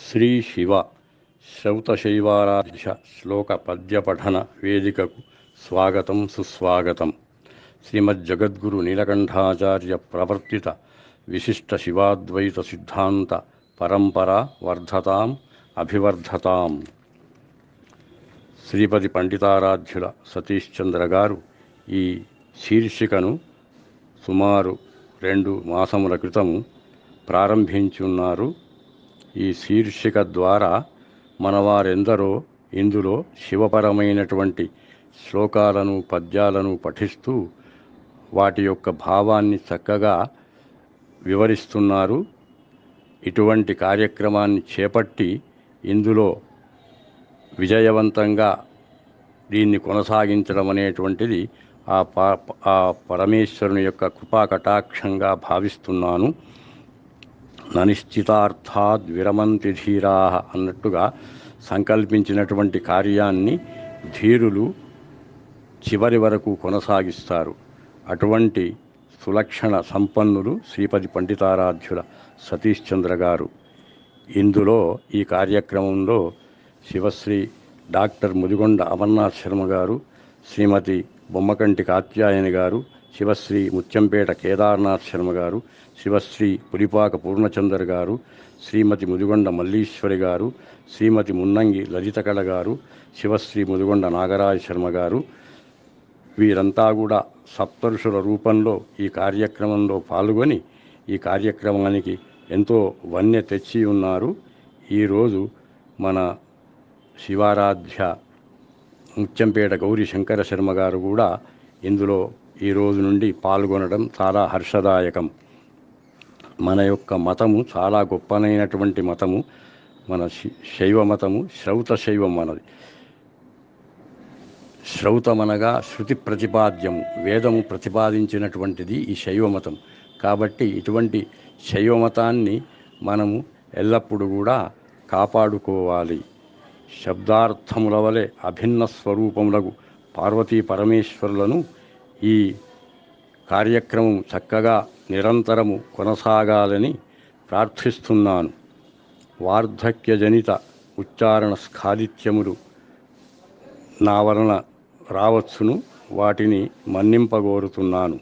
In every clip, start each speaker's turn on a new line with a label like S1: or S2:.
S1: శ్రీ శివ శ్రౌతశైవారాధ్య శ్లోక పద్యపఠన వేదికకు స్వాగతం సుస్వాగతం. శ్రీమజ్జగద్గురు నీలకంఠాచార్య ప్రవర్తిత విశిష్ట శివాద్వైత సిద్ధాంత పరంపరా వర్ధతాం అభివర్ధతాం. శ్రీపతి పండితారాధ్యుల సతీష్ చంద్ర గారు ఈ శీర్షికను సుమారు 2 మాసముల క్రితము ప్రారంభించున్నారు. ఈ శీర్షిక ద్వారా మనవారెందరో ఇందులో శివపరమైనటువంటి శ్లోకాలను పద్యాలను పఠిస్తూ వాటి యొక్క భావాన్ని చక్కగా వివరిస్తున్నారు. ఇటువంటి కార్యక్రమాన్ని చేపట్టి ఇందులో విజయవంతంగా దీన్ని కొనసాగించడం అనేటువంటిది ఆ పరమేశ్వరుని యొక్క కృపా కటాక్షంగా భావిస్తున్నాను. ననిశ్చితార్థాద్ విరమంతి ధీరా అన్నట్టుగా సంకల్పించినటువంటి కార్యాన్ని ధీరులు చివరి వరకు కొనసాగిస్తారు. అటువంటి సులక్షణ సంపన్నులు శ్రీపతి పండితారాధ్యుల సతీష్ చంద్ర గారు. ఇందులో ఈ కార్యక్రమంలో శివశ్రీ డాక్టర్ ముదిగొండ అమర్నాథ్ శర్మ గారు, శ్రీమతి బొమ్మకంటి కాత్యాయని గారు, శివశ్రీ ముత్యంపేట కేదార్నాథ్ శర్మ గారు, శివశ్రీ పులిపాక పూర్ణచందర్ గారు, శ్రీమతి ముదిగొండ మల్లీశ్వరి గారు, శ్రీమతి మున్నంగి లలితకళ గారు, శివశ్రీ ముదిగొండ నాగరాజ శర్మ గారు, వీరంతా కూడా సప్తఋషుల రూపంలో ఈ కార్యక్రమంలో పాల్గొని ఈ కార్యక్రమానికి ఎంతో వన్నె తెచ్చి ఉన్నారు. ఈరోజు మన శివారాధ్య ముత్యంపేట గౌరీ శంకర శర్మ గారు కూడా ఇందులో ఈ రోజు నుండి పాల్గొనడం చాలా హర్షదాయకం. మన యొక్క మతము చాలా గొప్పనైనటువంటి మతము. మన శైవ మతము శ్రౌత శైవం మనది. శ్రౌతమనగా శృతి ప్రతిపాద్యము, వేదము ప్రతిపాదించినటువంటిది ఈ శైవ మతం. కాబట్టి ఇటువంటి శైవ మతాన్ని మనము ఎల్లప్పుడూ కూడా కాపాడుకోవాలి. శబ్దార్థముల వలె అభిన్న స్వరూపములకు పార్వతీ పరమేశ్వరులను ఈ కార్యక్రమం చక్కగా నిరంతరము కొనసాగాలని ప్రార్థిస్తున్నాను. వార్ధక్యజనిత ఉచ్చారణ స్ఖాళిత్యములు నా వలన రావచ్చును, వాటిని మన్నింపగోరుతున్నాను.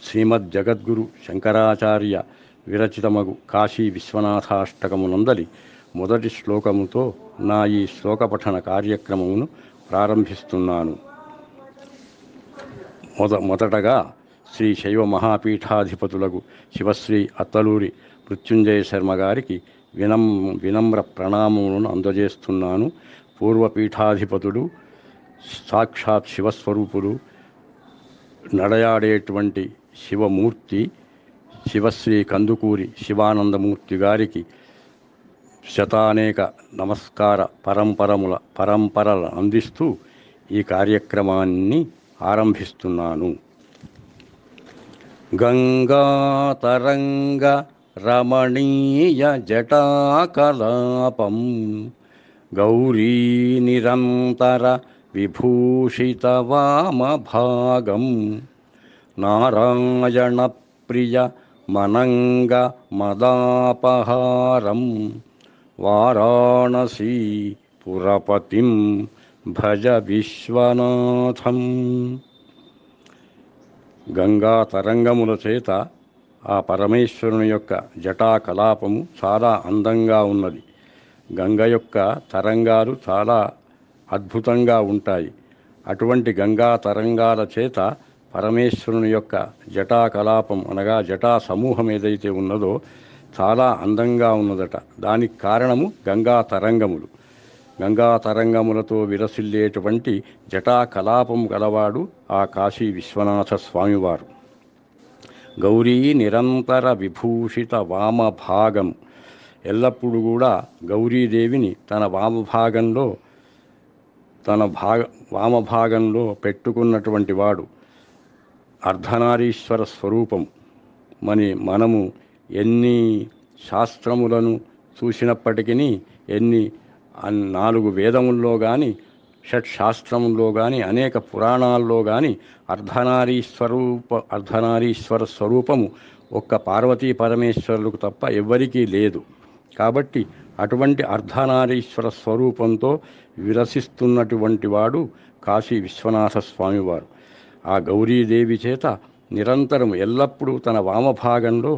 S1: శ్రీమద్ జగద్గురు శంకరాచార్య విరచితమగు కాశీ విశ్వనాథాష్టకమునందలి మొదటి శ్లోకముతో నా ఈ శ్లోక పఠన కార్యక్రమమును ప్రారంభిస్తున్నాను. మొదటగా శ్రీ శైవ మహాపీఠాధిపతులకు శివశ్రీ అత్తలూరి మృత్యుంజయ శర్మ గారికి వినమ్ర ప్రణామములను అందజేస్తున్నాను. పూర్వపీఠాధిపతులు సాక్షాత్ శివస్వరూపులు, నడయాడేటువంటి శివమూర్తి శివశ్రీ కందుకూరి శివానందమూర్తి గారికి శతానేక నమస్కార పరంపరలు అందిస్తూ ఈ కార్యక్రమాన్ని ఆరంభిస్తున్నాను. గంగాతరంగ రమణీయ జటాకలాపం గౌరీ నిరంతర విభూషిత వామభాగం నారాయణ ప్రియ మనంగ మదాపహారం వారాణసీ పురపతిం భజ విశ్వనాథం. గంగా తరంగముల చేత ఆ పరమేశ్వరుని యొక్క జటాకలాపము చాలా అందంగా ఉన్నది. గంగ యొక్క తరంగాలు చాలా అద్భుతంగా ఉంటాయి. అటువంటి గంగా తరంగాల చేత పరమేశ్వరుని యొక్క జటాకలాపం అనగా జటా సమూహం ఏదైతే ఉన్నదో చాలా అందంగా ఉన్నదట. దానికి కారణము గంగా తరంగములు. గంగా తరంగములతో విరసిల్లేటువంటి జటాకలాపం గలవాడు ఆ కాశీ విశ్వనాథ స్వామివారు. గౌరీ నిరంతర విభూషిత వామభాగం, ఎల్లప్పుడూ కూడా గౌరీదేవిని తన వామభాగంలో పెట్టుకున్నటువంటి వాడు. అర్ధనారీశ్వర స్వరూపం. మనము ఎన్ని శాస్త్రములను చూసినప్పటికీ, ఎన్ని 4 వేదముల్లో కానీ, షట్శాస్త్రముల్లో కానీ, అనేక పురాణాల్లో కానీ అర్ధనారీశ్వర స్వరూపము ఒక్క పార్వతీ పరమేశ్వరులకు తప్ప ఎవ్వరికీ లేదు. కాబట్టి అటువంటి అర్ధనారీశ్వర స్వరూపంతో విరసిస్తున్నటువంటి వాడు కాశీ విశ్వనాథ స్వామివారు. ఆ గౌరీదేవి చేత నిరంతరం ఎల్లప్పుడూ తన వామభాగంలో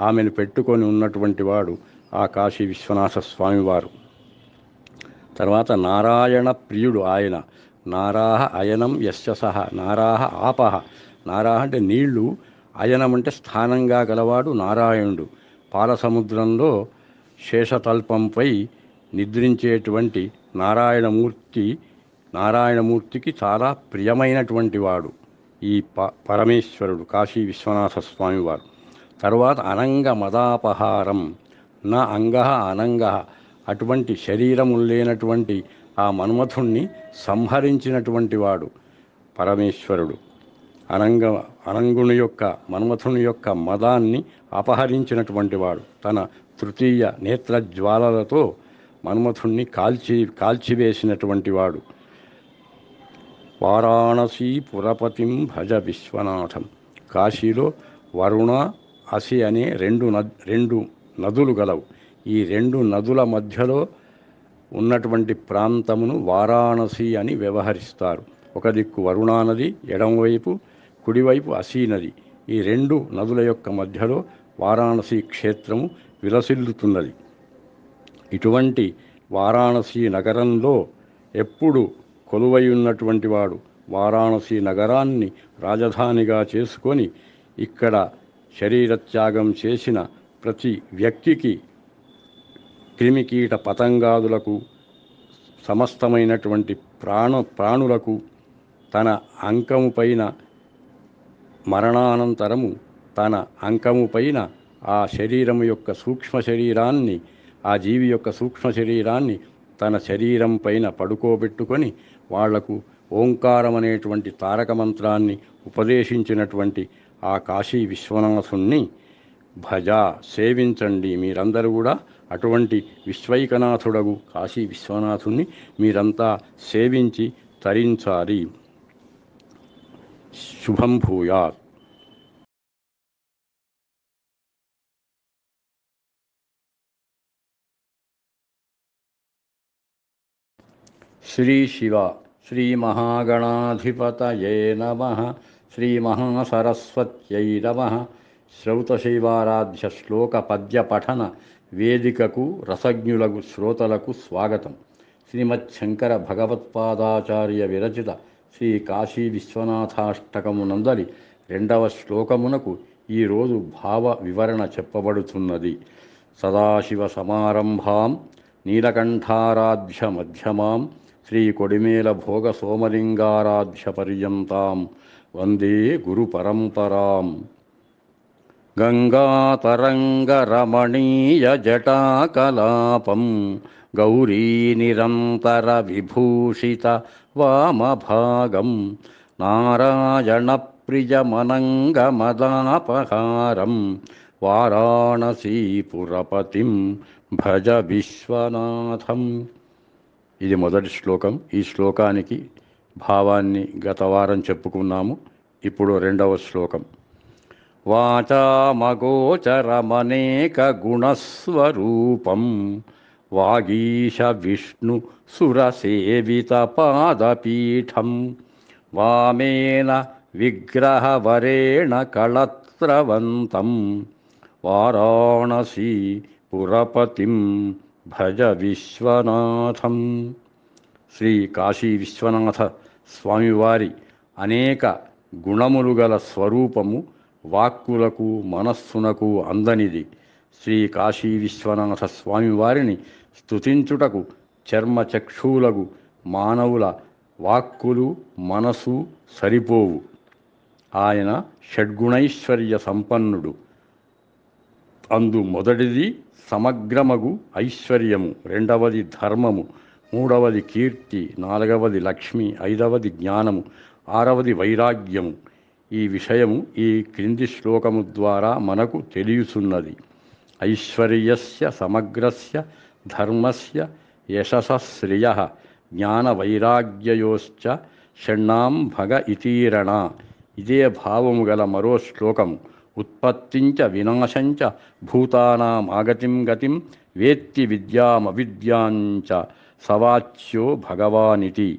S1: ఆమెను పెట్టుకొని ఉన్నటువంటి వాడు ఆ కాశీ విశ్వనాథ స్వామివారు. తర్వాత నారాయణ ప్రియుడు ఆయన. నారాహ అయనం యస్య సహ, నారాహ ఆపహ. నారాహ అంటే నీళ్లు, అయనం అంటే స్థానంగా గలవాడు నారాయణుడు. పాలసముద్రంలో శేషతల్పంపై నిద్రించేటువంటి నారాయణమూర్తికి చాలా ప్రియమైనటువంటి వాడు ఈ పరమేశ్వరుడు కాశీ విశ్వనాథ స్వామివారు. తర్వాత అనంగ మదాపహారం, నా అంగ అనంగ, అటువంటి శరీరము లేనటువంటి ఆ మన్మథుణ్ణి సంహరించినటువంటి వాడు పరమేశ్వరుడు. అనంగుని యొక్క మన్మథుని యొక్క మదాన్ని అపహరించినటువంటి వాడు. తన తృతీయ నేత్రజ్వాలలతో మన్మథుణ్ణి కాల్చివేసినటువంటి వాడు. వారాణసీ పురపతిం భజ విశ్వనాథం. కాశీలో వరుణ, అసి అనే రెండు నదులు గలవు. ఈ రెండు నదుల మధ్యలో ఉన్నటువంటి ప్రాంతమును వారాణసి అని వ్యవహరిస్తారు. ఒక దిక్కు వరుణా నది, ఎడమవైపు కుడివైపు అసీ నది. ఈ రెండు నదుల యొక్క మధ్యలో వారాణసి క్షేత్రము విలసిల్లుతున్నది. ఇటువంటి వారాణసి నగరంలో ఎప్పుడు కొలువై ఉన్నటువంటి వాడు వారాణసి నగరాన్ని రాజధానిగా చేసుకొని ఇక్కడ శరీరత్యాగం చేసిన ప్రతి వ్యక్తికి, క్రిమికీట పతంగాదులకు, సమస్తమైనటువంటి ప్రాణులకు తన అంకము పైన మరణానంతరము తన అంకము పైన ఆ శరీరము యొక్క సూక్ష్మ శరీరాన్ని, ఆ జీవి యొక్క సూక్ష్మ శరీరాన్ని తన శరీరం పైన పడుకోబెట్టుకొని వాళ్లకు ఓంకారం అనేటువంటి తారక మంత్రాన్ని ఉపదేశించినటువంటి ఆ కాశీ విశ్వనాథుణ్ణి భజ, సేవించండి. మీరందరూ కూడా అటువంటి విశ్వైకనాథుడగు కాశీ విశ్వనాథుణ్ణి మీరంతా సేవించి తరించాలి. శుభం భూయాత్. శ్రీ శివ శ్రీ మహాగణాధిపతయే నమః. శ్రీ మహాసరస్వత్యై నమః. శ్రౌతశైవారాధ్య శ్లోక పద్య పఠన వేదికకు రసజ్ఞులకు శ్రోతలకు స్వాగతం. శ్రీమద్ శంకర భగవత్పాదాచార్య విరచిత శ్రీ కాశీ విశ్వనాథాష్టకము నందలి 2వ శ్లోకమునకు ఈరోజు భావ వివరణ చెప్పబడుతున్నది. సదాశివ సమారంభాం నీలకంఠారాధ్య మధ్యమాం శ్రీ కొడిమేల భోగ సోమలింగారాధ్య పర్యంతాం వందే గురు పరంపరాం. గంగాతరంగరమణీయ జటాకలాపం గౌరీ నిరంతర విభూషిత వామభాగం నారాయణ ప్రియమనంగమదాపహారం వారాణసీపురపతిం భజ విశ్వనాథం. ఇది మొదటి శ్లోకం. ఈ శ్లోకానికి భావాన్ని గత వారం చెప్పుకున్నాము. ఇప్పుడు 2వ శ్లోకం. వాచామగోచరమనేక గుణస్వరూపం వాగీశ విష్ణు సురసేవిత పాదపీఠం వామేన విగ్రహవరేణ కళత్రవంతం వారాణసీ పురపతిం భజ విశ్వనాథం. శ్రీ కాశీ విశ్వనాథ స్వామివారి అనేక గుణములు గల స్వరూపము వాక్కులకు మనస్సునకు అందనిది. శ్రీ కాశీ విశ్వనాథ స్వామివారిని స్తుతించుటకు చర్మచక్షువులకు మానవుల వాక్కులు మనసు సరిపోవు. ఆయన షడ్గుణైశ్వర్య సంపన్నుడు. అందు మొదటిది సమగ్రమగు ఐశ్వర్యము, 2వది ధర్మము, 3వది కీర్తి, 4వది లక్ష్మి, 5వది జ్ఞానము, 6వది వైరాగ్యము. ఈ విషయము ఈ క్రింది శ్లోకము ద్వారా మనకు తెలియుచున్నది. ఐశ్వర్యస్య సమగ్రస్య ధర్మస్య యశసశ్రియః జ్ఞానవైరాగ్యయోశ్చ షణ్ణాం భగ ఇతీరణ. ఇదే భావము గల మరో శ్లోకము. ఉత్పత్తించ వినాశంచ భూతానాం ఆగతిం గతిం వేత్తి విద్యామవిద్యాంచ సవాచ్యో భగవానితి.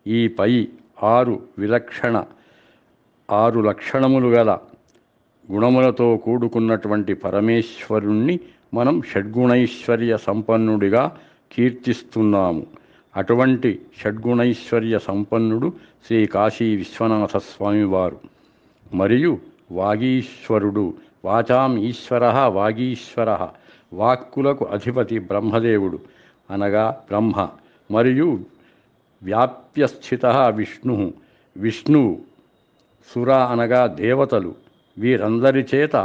S1: ఈ పై ఆరు లక్షణములు గల గుణములతో కూడుకున్నటువంటి పరమేశ్వరుణ్ణి మనం షడ్గుణైశ్వర్య సంపన్నుడిగా కీర్తిస్తున్నాము. అటువంటి షడ్గుణైశ్వర్య సంపన్నుడు శ్రీ కాశీ విశ్వనాథ స్వామివారు. మరియు వాగీశ్వరుడు, వాచాం ఈశ్వర వాగీశ్వర, వాక్కులకు అధిపతి బ్రహ్మదేవుడు అనగా బ్రహ్మ. మరియు వ్యాప్యస్థిత విష్ణువు, సుర అనగా దేవతలు, వీరందరి చేత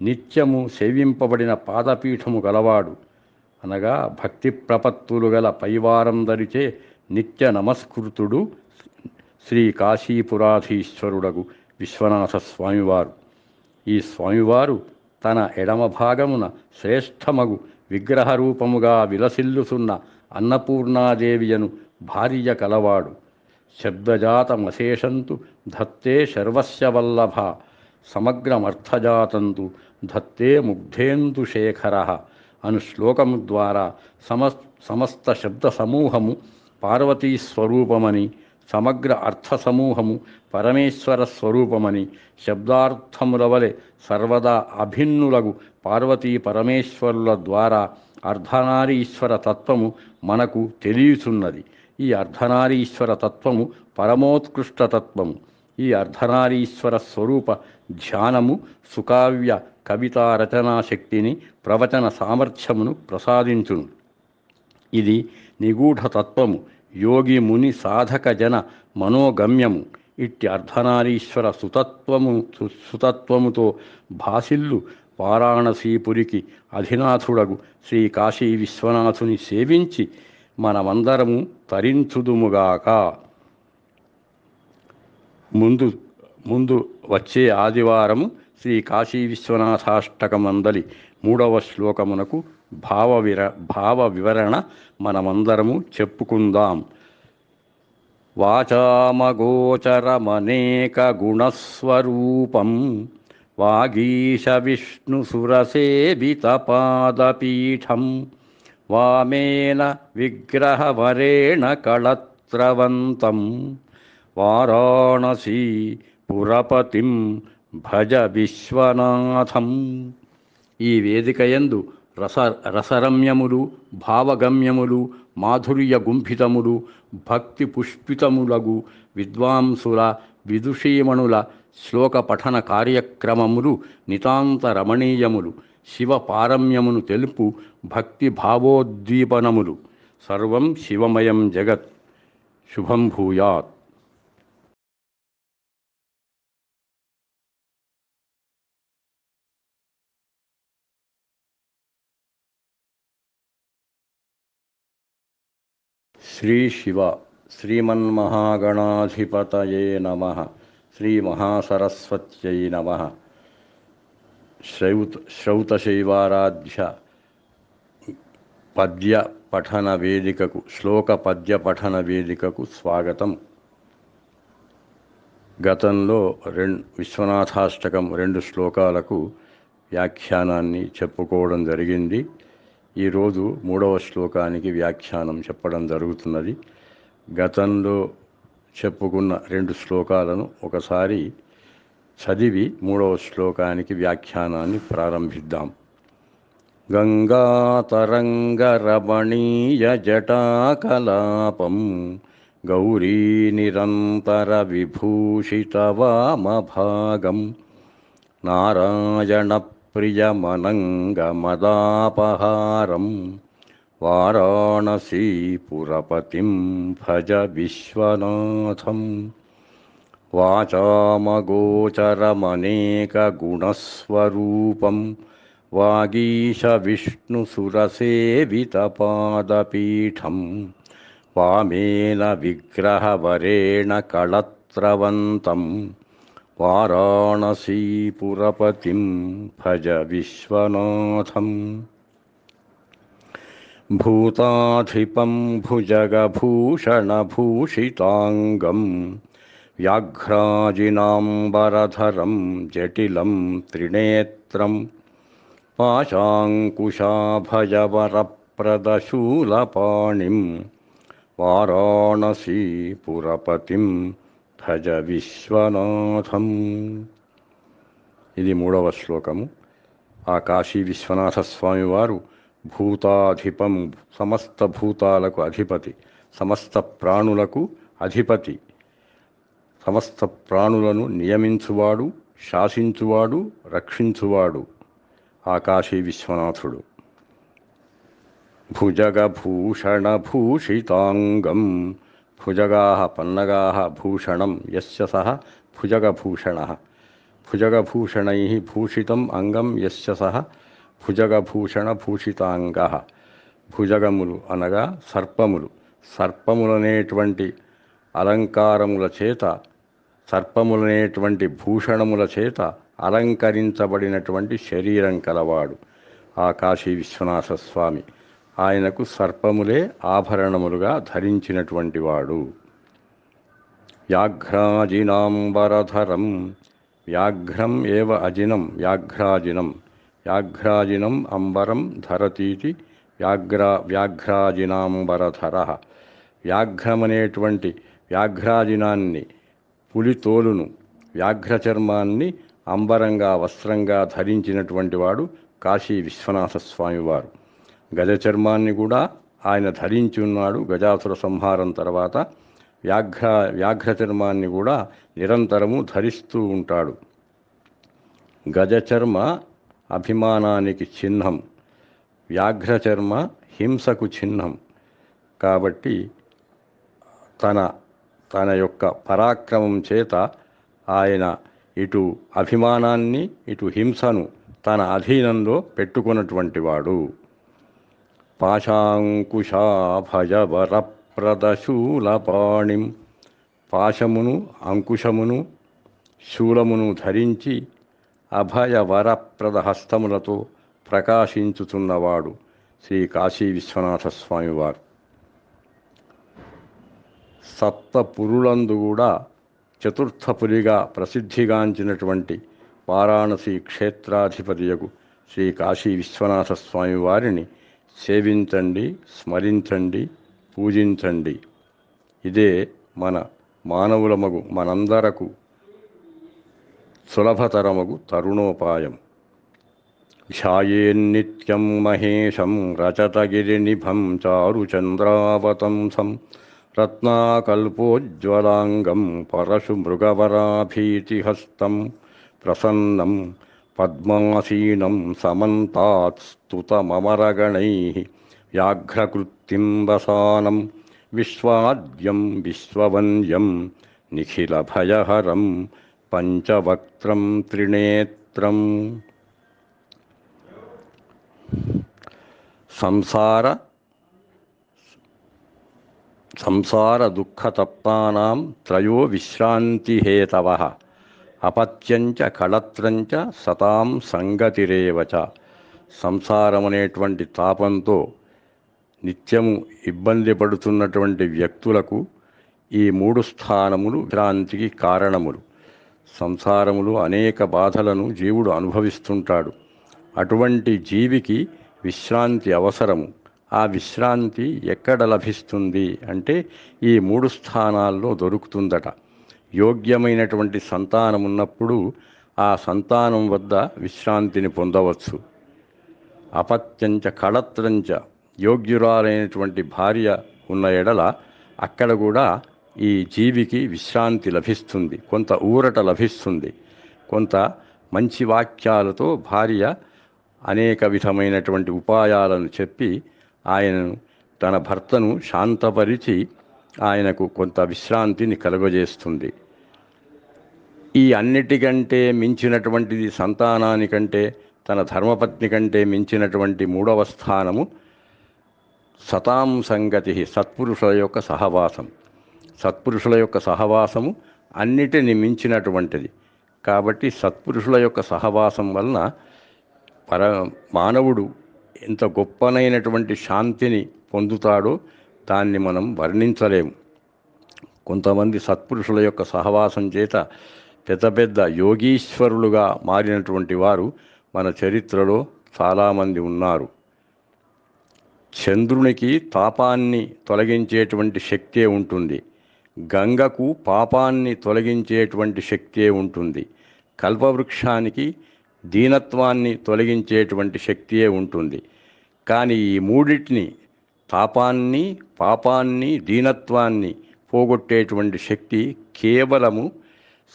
S1: నిత్యము సేవింపబడిన పాదపీఠము గలవాడు అనగా భక్తి ప్రపత్తులు గల పైవారందరిచే నిత్య నమస్కృతుడు శ్రీ కాశీపురాధీశ్వరుడగు విశ్వనాథ స్వామివారు. ఈ స్వామివారు తన ఎడమ భాగమున శ్రేష్టమగు విగ్రహరూపముగా విలసిల్లుతున్న అన్నపూర్ణాదేవియను భార్య కలవాడు. శబ్దజాతమశేషంతు ధత్తే శర్వస్య వల్లభ, సమగ్రమర్థజాతంతు ధత్తే ముగ్ధేందుశేఖర అను శ్లోకము ద్వారా సమస్త శబ్ద సమూహము పార్వతీ స్వరూపమని, సమగ్ర అర్థ సమూహము పరమేశ్వర స్వరూపమని, శబ్దార్థముల వలె సర్వదా అభిన్నులగు పార్వతీ పరమేశ్వరుల ద్వారా అర్ధనారీశ్వర తత్వము మనకు తెలియుచున్నది. ఈ అర్ధనారీశ్వర తత్వము పరమోత్కృష్ట తత్వము. ఈ అర్ధనారీశ్వర స్వరూప ధ్యానము సుకావ్య కవితా రచనా శక్తిని, ప్రవచన సామర్థ్యమును ప్రసాదించును. ఇది నిగూఢ తత్వము, యోగి ముని సాధక జన మనోగమ్యము. ఇట్టి అర్ధనారీశ్వర సుతత్వముతో భాసిల్లు వారాణసీపురికి అధినాథుడగు శ్రీ కాశీ విశ్వనాథుని సేవించి మనమందరము తరించుదుముగాక. ముందు వచ్చే ఆదివారము శ్రీ కాశీ విశ్వనాథాష్టకమందలి 3వ శ్లోకమునకు భావ వివరణ మనమందరము చెప్పుకుందాం. వాచామగోచరమనేక గుణస్వరూపం వాగీశ విష్ణుసురసేవిత పాదపీఠం వామేన విగ్రహవరేణ కళత్రవంతం వారాణసీ పురపతిం భజ విశ్వనాథం. ఈ వేదికయందు రసరమ్యములు, భావగమ్యములు, మాధుర్య గుంభితములు, భక్తి పుష్పితములగు విద్వాంసుల, విదుషీమణుల శ్లోక పఠన కార్యక్రమములు నితాంత రమణీయములు, శివ పారమ్యమును తెలుపు భక్తి భావోద్దీపనములు. సర్వం శివమయం జగత్. శుభం భూయాత్. శ్రీ శివ శ్రీమన్మహాగణాధిపతయే నమః. శ్రీ మహాసరస్వత్యై నమః. శ్రౌతశైవారాధ్య పద్య పఠన వేదికకు, శ్లోక పద్య పఠన వేదికకు స్వాగతం. గతంలో విశ్వనాథాష్టకం 2 శ్లోకాలకు వ్యాఖ్యానాన్ని చెప్పుకోవడం జరిగింది. ఈరోజు 3వ శ్లోకానికి వ్యాఖ్యానం చెప్పడం జరుగుతున్నది. గతంలో చెప్పుకున్న 2 శ్లోకాలను ఒకసారి చదివి 3వ శ్లోకానికి వ్యాఖ్యానాన్ని ప్రారంభిద్దాం. గంగాతరంగరమణీయ జటాకలాపం గౌరీ నిరంతర విభూషిత వామభాగం నారాయణ ప్రియమనంగమదాపహారం వారాణసీపురపతిం భజ విశ్వనాథం. వాచామగోచరమనేక గుణస్వరూపం వాగీశ విష్ణుసురసేవిత పాదపీఠం వామేన విగ్రహవరేణ కళత్రవంతం వారాణసీపురపతిం భజ విశ్వనాథం. భూతాధిపం భుజగభూషణభూషితాంగం వ్యాఘ్రాజినాంబరధరం జటిలం త్రినేత్రం పాశాంకుశాభయవర వరప్రదశూలపాణిం వారాణసీపురపతిం భజ విశ్వనాథం. ఇది 3వ శ్లోకము. ఆ కాశీ విశ్వనాథ స్వామి వారు భూతాధిపం, సమస్త భూతాలకు అధిపతి, సమస్త ప్రాణులకు అధిపతి, సమస్త ప్రాణులను నియమించువాడు, శాసించువాడు, రక్షించువాడు ఆ కాశీ విశ్వనాథుడు. భుజగభూషణభూషితాంగం, భుజగాః పన్నగాః భూషణం యస్య సః భుజగభూషణః, భుజగభూషణైః భూషితం అంగం యస్య సః భుజగభూషణభూషితాంగః. భుజగములు అనగా సర్పములు, సర్పములనేటువంటి అలంకారముల చేత, సర్పములనేటువంటి భూషణముల చేత అలంకరించబడినటువంటి శరీరం కలవాడు ఆ కాశీ విశ్వనాథ స్వామి. ఆయనకు సర్పములే ఆభరణములుగా ధరించినటువంటి వాడు. వ్యాఘ్రాజినాంబరధరం, వ్యాఘ్రం ఏవ అజినం వ్యాఘ్రాజినం, వ్యాఘ్రాజినం అంబరం ధరతీతి వ్యాఘ్రాజినాంబరధరః. వ్యాఘ్రమనేటువంటి వ్యాఘ్రాజినాన్ని, పులితోలును, వ్యాఘ్రచర్మాన్ని అంబరంగా వస్త్రంగా ధరించినటువంటి వాడు కాశీ విశ్వనాథ స్వామివారు. గజచర్మాన్ని కూడా ఆయన ధరించి ఉన్నాడు. గజాసుర సంహారం తర్వాత వ్యాఘ్రచర్మాన్ని కూడా నిరంతరము ధరిస్తూ ఉంటాడు. గజచర్మ అభిమానానికి చిహ్నం, వ్యాఘ్రచర్మ హింసకు చిహ్నం. కాబట్టి తన యొక్క పరాక్రమం చేత ఆయన ఇటు అభిమానాన్ని, ఇటు హింసను తన అధీనంలో పెట్టుకున్నటువంటి వాడు. పాశాంకుశాభయవరప్రదశూలపాణిం, పాశమును, అంకుశమును, శూలమును ధరించి అభయవరప్రద హస్తములతో ప్రకాశించుతున్నవాడు శ్రీ కాశీ విశ్వనాథ స్వామివారు. సప్తపురులందు కూడా చతుర్థ పురిగా ప్రసిద్ధిగాంచినటువంటి వారాణసీ క్షేత్రాధిపతియగు శ్రీ కాశీ విశ్వనాథ స్వామి వారిని సేవించండి, స్మరించండి, పూజించండి. ఇదే మన మానవులమగు మనందరకు సులభతరమగు తరుణోపాయం. ధ్యాయేన్నిత్యం మహేశం రజతగిరినిభం చారుచంద్రావతంసం రత్నాకల్పోజ్వలాంగం పరశుమృగవరాభీతిహస్తం ప్రసన్నం పద్మాసీనం సమంతాత్ స్తుతమమరగణైః వ్యాఘ్రకృత్తిం వసానం విశ్వాద్యం విశ్వవంద్యం నిఖిలభయహరం పంచవక్త్రం త్రినేత్రం. సంసార దుఃఖతప్తానాం త్రయో విశ్రాంతిహేతవః అపత్యంచ కళత్రంచ సతాం సంగతిరేవచ. సంసారమనేటువంటి తాపంతో నిత్యము ఇబ్బంది పడుతున్నటువంటి వ్యక్తులకు ఈ 3 స్థానములు విశ్రాంతికి కారణములు. సంసారములు అనేక బాధలను జీవుడు అనుభవిస్తుంటాడు. అటువంటి జీవికి విశ్రాంతి అవసరము. ఆ విశ్రాంతి ఎక్కడ లభిస్తుంది అంటే ఈ 3 స్థానాల్లో దొరుకుతుందట. యోగ్యమైనటువంటి సంతానం ఉన్నప్పుడు ఆ సంతానం వద్ద విశ్రాంతిని పొందవచ్చు. అపత్యంచ కళత్రంచ, యోగ్యురాలైనటువంటి భార్య ఉన్న ఎడల అక్కడ కూడా ఈ జీవికి విశ్రాంతి లభిస్తుంది, కొంత ఊరట లభిస్తుంది. కొంత మంచి వాక్యాలతో భార్య అనేక విధమైనటువంటి ఉపాయాలను చెప్పి ఆయనను, తన భర్తను శాంతపరిచి ఆయనకు కొంత విశ్రాంతిని కలుగజేస్తుంది. ఈ అన్నిటికంటే మించినటువంటిది, సంతానానికంటే, తన ధర్మపత్ని కంటే మించినటువంటి 3వ స్థానము సతాం సంగతి, సత్పురుషుల యొక్క సహవాసం. సత్పురుషుల యొక్క సహవాసము అన్నిటిని మించినటువంటిది. కాబట్టి సత్పురుషుల యొక్క సహవాసం వలన మానవుడు ఎంత గొప్పనైనటువంటి శాంతిని పొందుతాడో దాన్ని మనం వర్ణించలేము. కొంతమంది సత్పురుషుల యొక్క సహవాసం చేత పెద్ద పెద్ద యోగీశ్వరులుగా మారినటువంటి వారు మన చరిత్రలో చాలామంది ఉన్నారు. చంద్రునికి తాపాన్ని తొలగించేటువంటి శక్తే ఉంటుంది. గంగకు పాపాన్ని తొలగించేటువంటి శక్తే ఉంటుంది. కల్పవృక్షానికి దీనత్వాన్ని తొలగించేటువంటి శక్తియే ఉంటుంది. కానీ ఈ మూడింటిని, తాపాన్ని, పాపాన్ని, దీనత్వాన్ని పోగొట్టేటువంటి శక్తి కేవలము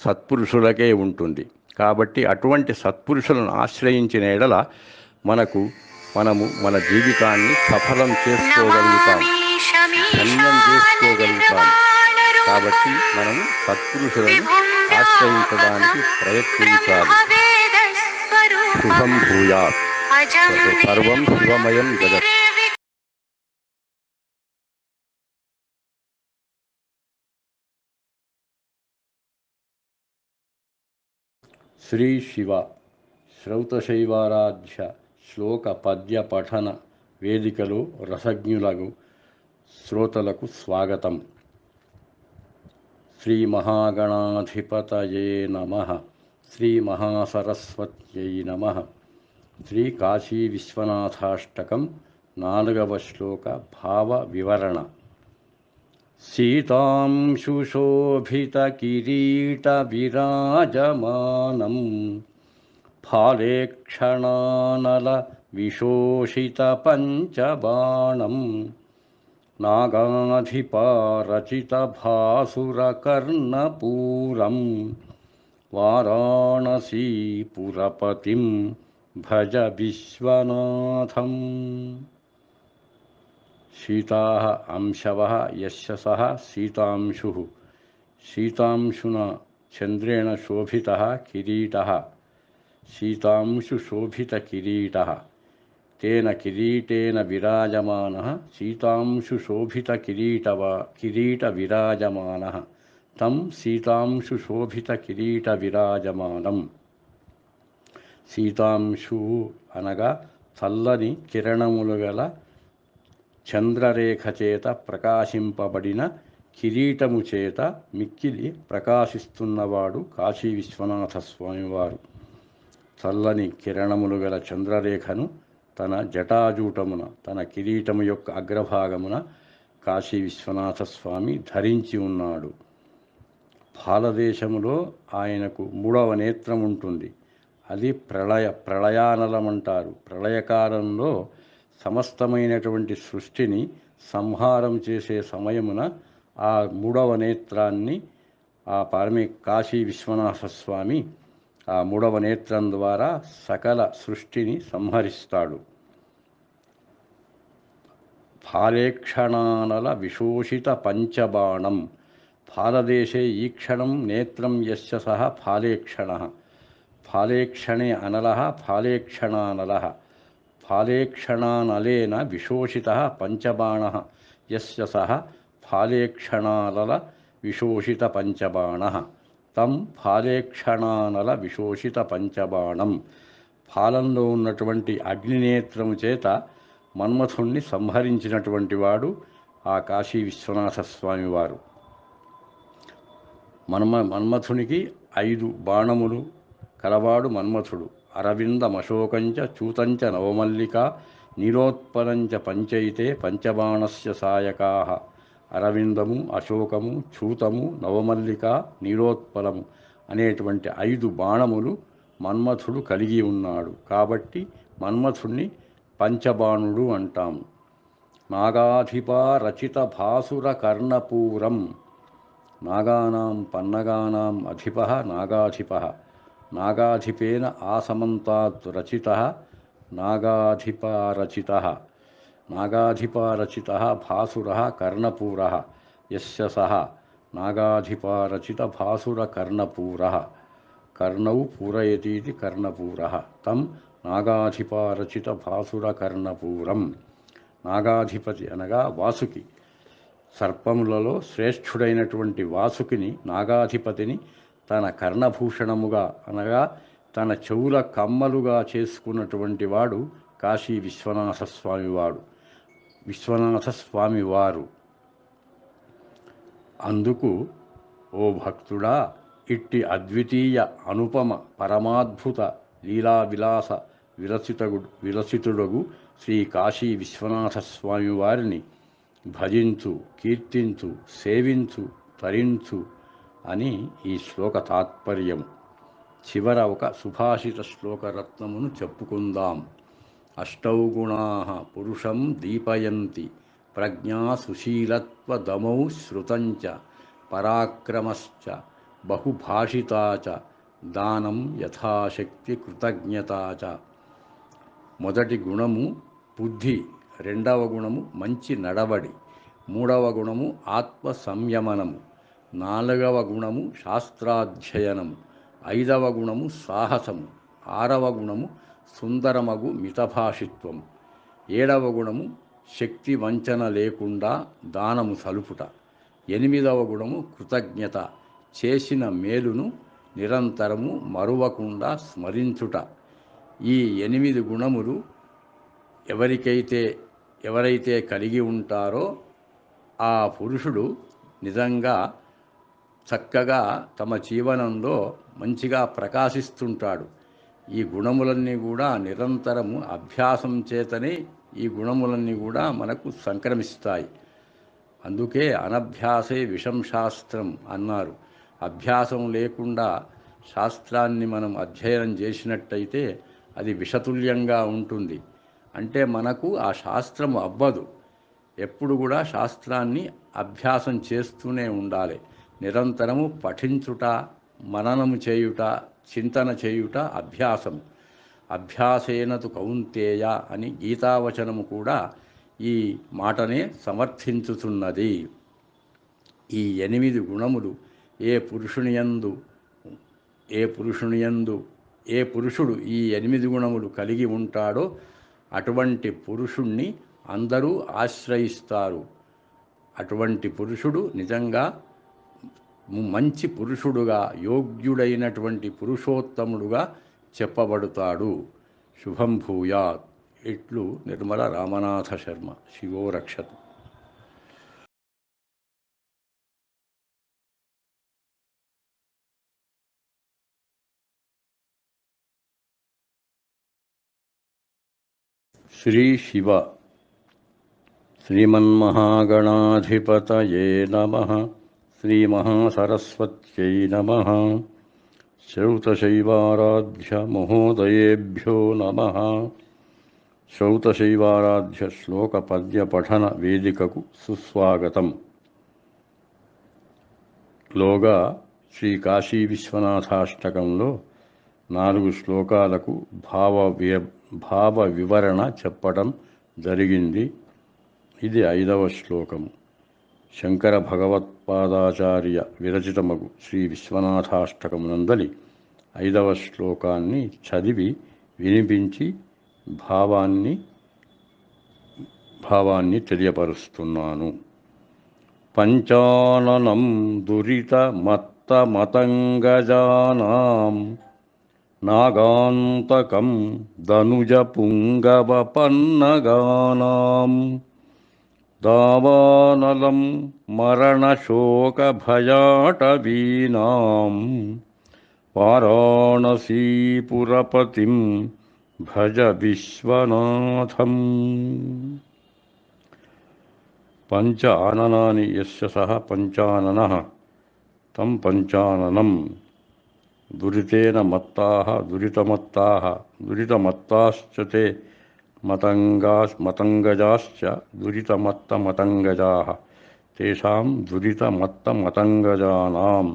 S1: సత్పురుషులకే ఉంటుంది. కాబట్టి అటువంటి సత్పురుషులను ఆశ్రయించిన ఎడల మనము మన జీవితాన్ని సఫలం చేసుకోగలుగుతాం, ధన్యం చేసుకోగలుగుతాం. కాబట్టి మనము సత్పురుషులను ఆశ్రయించడానికి ప్రయత్నించాలి. శుభం భూయాత్. సర్వం శివమయం జగత్. శ్రీ శివ శ్రౌతశైవారాధ్య శ్లోక పద్య పఠన వేదికలో రసజ్ఞులకు శ్రోతలకు స్వాగతం. శ్రీ మహాగణాధిపతయే నమః. శ్రీ మహాసరస్వత్యై నమః. శ్రీ కాశీ విశ్వనాథాష్టకం 4వ శ్లోక భావ వివరణ. సీతాంశుశోభిత కిరీట విరాజమానం ఫాలేక్షణానల విశోషిత పంచబాణం నాగాధిపారచిత భాసుర కర్ణపూరం వారాణసీపురపతిం భజ విశ్వనాథం. సీతాః అంశవః యస్య సః సీతాంశుః. సీతాంశునా చంద్రేణ శోభితః కిరీటः. సీతాంశుశోభితకిరీటः. తేన కిరీటేన విరాజమానः సీతాంశుశోభితకిరీటవిరాజమానः తం సీతాంశుశోభితకిరీటవిరాజమానం. సీతాంశు అనగా చల్లని కిరణములు గల చంద్రరేఖ చేత ప్రకాశింపబడిన కిరీటము చేత మిక్కిలి ప్రకాశిస్తున్నవాడు కాశీ విశ్వనాథ స్వామివారు. చల్లని కిరణములు గల చంద్రరేఖను తన జటాజూటమున, తన కిరీటము యొక్క అగ్రభాగమున కాశీ విశ్వనాథ స్వామి ధరించి ఉన్నాడు. భారతదేశములో ఆయనకు 3వ నేత్రం ఉంటుంది. అది ప్రళయానలమంటారు. ప్రళయకాలంలో సమస్తమైనటువంటి సృష్టిని సంహారం చేసే సమయమున ఆ 3వ నేత్రాన్ని ఆ కాశీ విశ్వనాథ స్వామి ఆ 3వ నేత్రం ద్వారా సకల సృష్టిని సంహరిస్తాడు. ఫాలేక్షణానల విశోషిత పంచబాణం. ఫాలదేశే ఈక్షణం నేత్రం యస్య సః ఫాలేక్షణః. ఫాలేక్షణే అనలః ఫాలేక్షణానలః. ఫాలేక్షణానలేన విశోషితః పంచబాణః యస్య సః ఫాలేక్షణానల విశోషిత పంచబాణః తం ఫాలేక్షణానల విశోషిత పంచబాణం. ఫాలంలో ఉన్నటువంటి అగ్నినేత్రము చేత మన్మథుణ్ణి సంహరించినటువంటి వాడు ఆ కాశీ విశ్వనాథ స్వామివారు. మన్మథునికి 5 బాణములు కలవాడు మన్మథుడు. అరవిందమశోకంచ చూతంచ నవమల్లిక నీలోత్పలంచ పంచైతే పంచబాణస్య సాయకాః. అరవిందము, అశోకము, చూతము, నవమల్లిక, నీలోత్పలము అనేటువంటి 5 బాణములు మన్మథుడు కలిగి ఉన్నాడు. కాబట్టి మన్మథుణ్ణి పంచబాణుడు అంటాము. నాగాధిపా రచిత భాసుర కర్ణపూరం. నాగానాం పన్నగానాం అధిపః నాగాధిపః. నాగాధిపేన ఆసమంతాత్ రచితః నాగాధిపారచితః. నాగాధిపారచితః భాసురః కర్ణపూరః యస్య సః నాగాధిపారచిత భాసుర కర్ణపూరః. కర్ణౌ పూరయతీతి కర్ణపూరః తం నాగాధిపారచిత భాసుర కర్ణపూరం. నాగాధిపతి అనగా వాసుకి. సర్పములలో శ్రేష్ఠుడైనటువంటి వాసుకిని, నాగాధిపతిని తన కర్ణభూషణముగా అనగా తన చెవుల కమ్మలుగా చేసుకున్నటువంటి వాడు కాశీ విశ్వనాథ స్వామివారు. అందుకు ఓ భక్తుడా, ఇట్టి అద్వితీయ అనుపమ పరమాద్భుత లీలా విలాస విలసితుడగు శ్రీ కాశీ విశ్వనాథ స్వామి వారిని భజించు, కీర్తించు, సేవించు, తరించు అని ఈ శ్లోక తాత్పర్యం. చివర ఒక సుభాషిత శ్లోకరత్నమును చెప్పుకుందాం. అష్టౌ గుణాః పురుషం దీపయంతి ప్రజ్ఞా సుశీలత్వదమౌ శ్రుతంచ పరాక్రమశ్చ బహుభాషితా చ దానం యథాశక్తి కృతజ్ఞతా చ. మొదటి గుణము బుద్ధి, రెండవ గుణము మంచి నడవడి, మూడవ గుణము ఆత్మ సంయమనము, నాలుగవ గుణము శాస్త్రాధ్యయనము, ఐదవ గుణము సాహసము, ఆరవ గుణము సుందరమగు మితభాషిత్వము, ఏడవ గుణము శక్తి వంచన లేకుండా దానము సలుపుట, ఎనిమిదవ గుణము కృతజ్ఞత, చేసిన మేలును నిరంతరము మరువకుండా స్మరించుట. ఈ 8 గుణములు ఎవరైతే కలిగి ఉంటారో ఆ పురుషుడు నిజంగా చక్కగా తమ జీవనంలో మంచిగా ప్రకాశిస్తుంటాడు. ఈ గుణములన్నీ కూడా నిరంతరము అభ్యాసం చేతనే ఈ గుణములన్నీ కూడా మనకు సంక్రమిస్తాయి. అందుకే అనభ్యాసే విషం శాస్త్రం అన్నారు. అభ్యాసం లేకుండా శాస్త్రాన్ని మనం అధ్యయనం చేసినట్టయితే అది విషతుల్యంగా ఉంటుంది. అంటే మనకు ఆ శాస్త్రం అబ్బదు. ఎప్పుడు కూడా శాస్త్రాన్ని అభ్యాసం చేస్తూనే ఉండాలి. నిరంతరము పఠించుట, మననము చేయుట, చింతన చేయుట అభ్యాసం. అభ్యాసేనతు కౌంతేయ అని గీతావచనము కూడా ఈ మాటనే సమర్థించుతున్నది. ఈ 8 గుణములు ఏ పురుషుడు ఈ 8 గుణములు కలిగి ఉంటాడో అటువంటి పురుషుణ్ణి అందరూ ఆశ్రయిస్తారు. అటువంటి పురుషుడు నిజంగా మంచి పురుషుడుగా, యోగ్యుడైనటువంటి పురుషోత్తముడుగా చెప్పబడుతాడు. శుభం భూయాత్. ఇట్లు నిర్మల రామనాథ శర్మ. శివో రక్షతు. శ్రీ శివ శ్రీమన్మహాగణాధిపతయే నమః. శ్రీమహాసరస్వత్యై నమః. శ్రౌతశైవారాధ్య మహోదయేభ్యో నమః. శ్రౌతశైవారాధ్య శ్లోక పద్య పఠన వేదికకు సుస్వాగతం. లోగా శ్రీ కాశీ విశ్వనాథాష్టకంలో 4 శ్లోకాలకు భావ వివరణ చెప్పడం జరిగింది. ఇది 5వ శ్లోకము. శంకర భగవత్పాదాచార్య విరచితమగు శ్రీ విశ్వనాథాష్టకమునందలి 5వ శ్లోకాన్ని చదివి వినిపించి భావాన్ని తెలియపరుస్తున్నాను. పంచాననం దురిత మత్త మతంగజానాం నాగాంతకం ధనుజ పుంగవ పన్నగానాం దావానలం మరణశోక భయాటవీనాం వారాణసీపురపతిం భజ విశ్వనాథం. పంచ ఆననాని యస్య సహ పంచాననః తం పంచాననం. దురితేన మత్తాః దురితమత్తాః దురితమత్తాశ్చ తే మతంగజాశ్చ దురితమత్తమతంగజాః తేషాం దురితమత్తమతంగజానాం.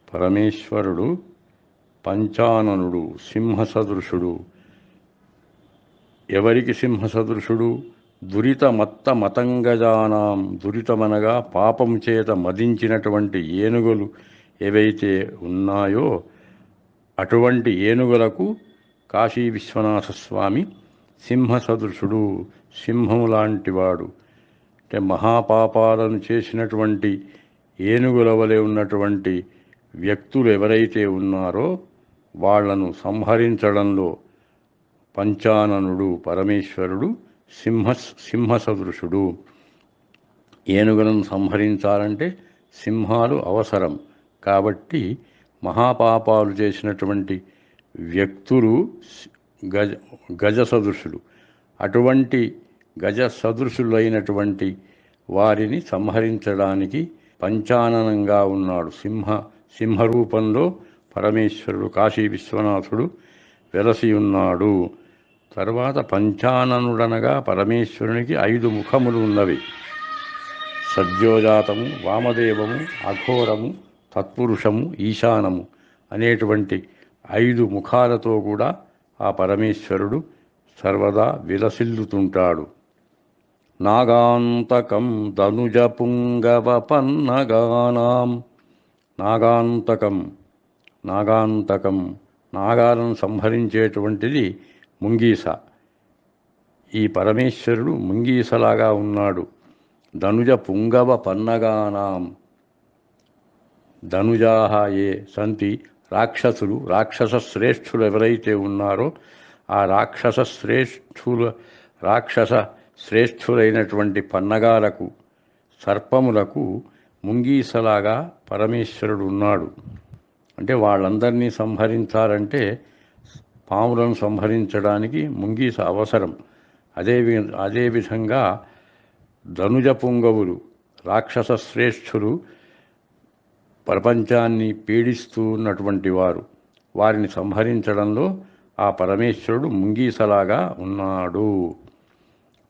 S1: పరమేశ్వరుడు పంచాననుడు, సింహసదృశుడు. ఎవరికి సింహసదృశుడు? దురితమత్తమతంగజానాం. దురితమనగా పాపం చేత మదించినటువంటి ఏనుగులు ఏవైతే ఉన్నాయో అటువంటి ఏనుగులకు కాశీ విశ్వనాథ స్వామి సింహసదృశుడు, సింహము లాంటివాడు. అంటే మహాపాపాలను చేసినటువంటి ఏనుగుల వలె ఉన్నటువంటి వ్యక్తులు ఎవరైతే ఉన్నారో వాళ్లను సంహరించడంలో పంచాననుడు పరమేశ్వరుడు సింహసదృశుడు. ఏనుగులను సంహరించాలంటే సింహాలు అవసరం. కాబట్టి మహాపాపాలు చేసినటువంటి వ్యక్తులు గజ గజ సదృశులు. అటువంటి గజ సదృశులైనటువంటి వారిని సంహరించడానికి పంచాననంగా ఉన్నాడు. సింహరూపంలో పరమేశ్వరుడు కాశీ విశ్వనాథుడు వెలసి ఉన్నాడు. తర్వాత పంచాననుడనగా పరమేశ్వరునికి 5 ముఖములు ఉన్నవి. సద్యోజాతము, వామదేవము, అఘోరము, తత్పురుషము, ఈశానము అనేటువంటి 5 ముఖాలతో కూడా ఆ పరమేశ్వరుడు సర్వదా విలసిల్లుతుంటాడు. నాగాంతకం ధనుజ పుంగవ పన్నగానాం. నాగాంతకం నాగాలను సంహరించేటువంటిది ముంగీస. ఈ పరమేశ్వరుడు ముంగీసలాగా ఉన్నాడు. ధనుజ పుంగవ పన్నగానాం. ధనుజాహ ఏ సంతి రాక్షసులు, రాక్షస శ్రేష్ఠులు ఎవరైతే ఉన్నారో ఆ రాక్షస శ్రేష్ఠులైనటువంటి పన్నగాలకు, సర్పములకు ముంగీసలాగా పరమేశ్వరుడు ఉన్నాడు. అంటే వాళ్ళందరినీ సంహరించాలంటే పాములను సంహరించడానికి ముంగీస అవసరం. అదేవిధంగా ధనుజ పుంగవులు, రాక్షస శ్రేష్ఠులు ప్రపంచాన్ని పీడిస్తూ ఉన్నటువంటి వారు. వారిని సంహరించడంలో ఆ పరమేశ్వరుడు ముంగీసలాగా ఉన్నాడు.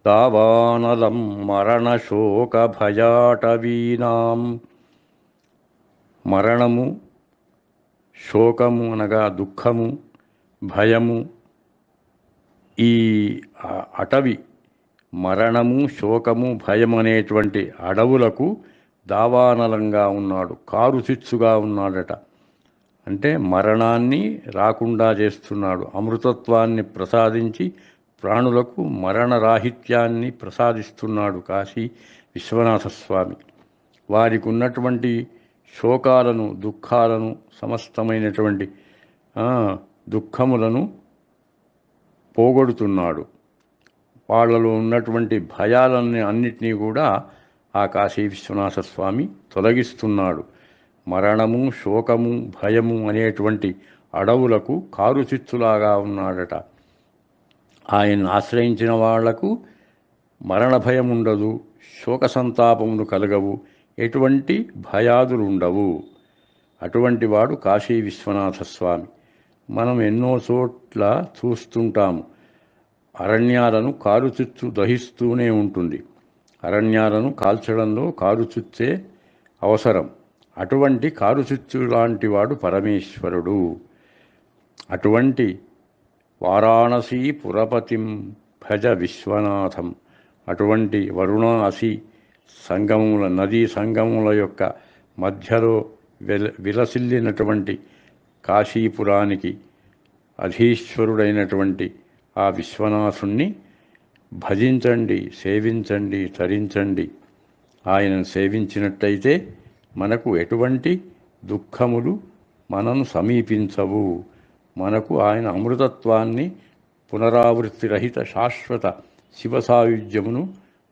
S1: దావానలం మరణశోక భయాటవీనాం. మరణము, శోకము అనగా దుఃఖము, భయము, ఈ అటవి మరణము, శోకము, భయం అనేటువంటి అడవులకు దావానలంగా ఉన్నాడు. కారుచిచ్చుగా ఉన్నాడట. అంటే మరణాన్ని రాకుండా చేస్తున్నాడు. అమృతత్వాన్ని ప్రసాదించి ప్రాణులకు మరణరాహిత్యాన్ని ప్రసాదిస్తున్నాడు కాశీ విశ్వనాథ స్వామి. వారికి ఉన్నటువంటి శోకాలను, దుఃఖాలను, సమస్తమైనటువంటి దుఃఖములను పోగొడుతున్నాడు. వాళ్ళలో ఉన్నటువంటి భయాలన్నీ అన్నిటినీ కూడా ఆ కాశీ విశ్వనాథ స్వామి తొలగిస్తున్నాడు. మరణము, శోకము, భయము అనేటువంటి అడవులకు కారుచిచ్చులాగా ఉన్నాడట. ఆయన్ని ఆశ్రయించిన వాళ్లకు మరణ భయం ఉండదు, శోక సంతాపములు కలగవు, ఎటువంటి భయాదులు ఉండవు. అటువంటి వాడు కాశీ విశ్వనాథ స్వామి. మనం ఎన్నో చోట్ల చూస్తుంటాము, అరణ్యాలను కారుచిచ్చు దహిస్తూనే ఉంటుంది. అరణ్యాలను కాల్చడంలో కారుచిచ్చే అవసరం. అటువంటి కారుచిచ్చు లాంటి వాడు పరమేశ్వరుడు. అటువంటి వారాణసీ పురపతిం భజ విశ్వనాథం. అటువంటి వరుణాసి సంగముల, నదీ సంగముల యొక్క మధ్యలో విలసిల్లినటువంటి కాశీపురానికి అధీశ్వరుడైనటువంటి ఆ విశ్వనాథుణ్ణి భజించండి, సేవించండి, తరించండి. ఆయనను సేవించినట్టయితే మనకు ఎటువంటి దుఃఖములు మనను సమీపించవు. మనకు ఆయన అమృతత్వాన్ని, పునరావృత్తి రహిత శాశ్వత శివసాయుధ్యమును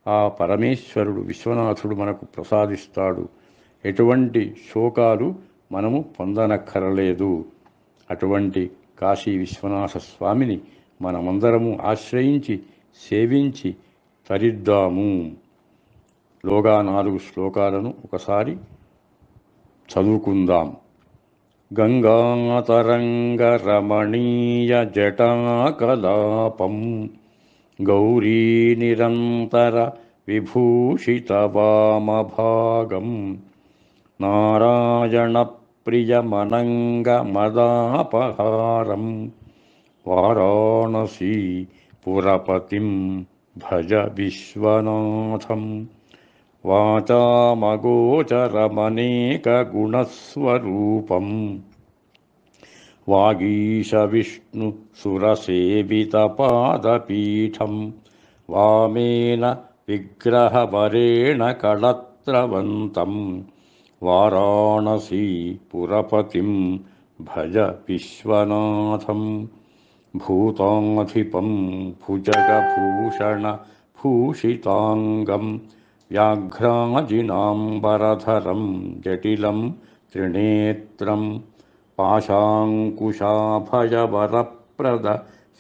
S1: ఆ పరమేశ్వరుడు విశ్వనాథుడు మనకు ప్రసాదిస్తాడు. ఎటువంటి శోకాలు మనము పొందనక్కరలేదు. అటువంటి కాశీ విశ్వనాథ స్వామిని మనమందరము ఆశ్రయించి సేవించి తరిద్దాము. లోగా 4 శ్లోకాలను ఒకసారి చదువుకుందాం. గంగాతరంగ రమణీయ జటాకలాపం గౌరీ నిరంతర విభూషిత వామభాగం నారాయణ ప్రియమనంగ మదాపహారం వారాణసీ పురపతిం భజ విశ్వనాథం. వాచామగోచరమనేక గుణస్వరూపం వాగీశ విష్ణు సురసేవిత పాదపీఠం వామేన విగ్రహవరేణ కళత్రవంతం వారాణసీ పురపతిం భజ విశ్వనాథం. భూతాధిపం భుజగభూషణ భూషితాంగం వ్యాఘ్రాజినాంబరధరం జటిలం త్రినేత్రం పాశాంకుశాభయవరప్రద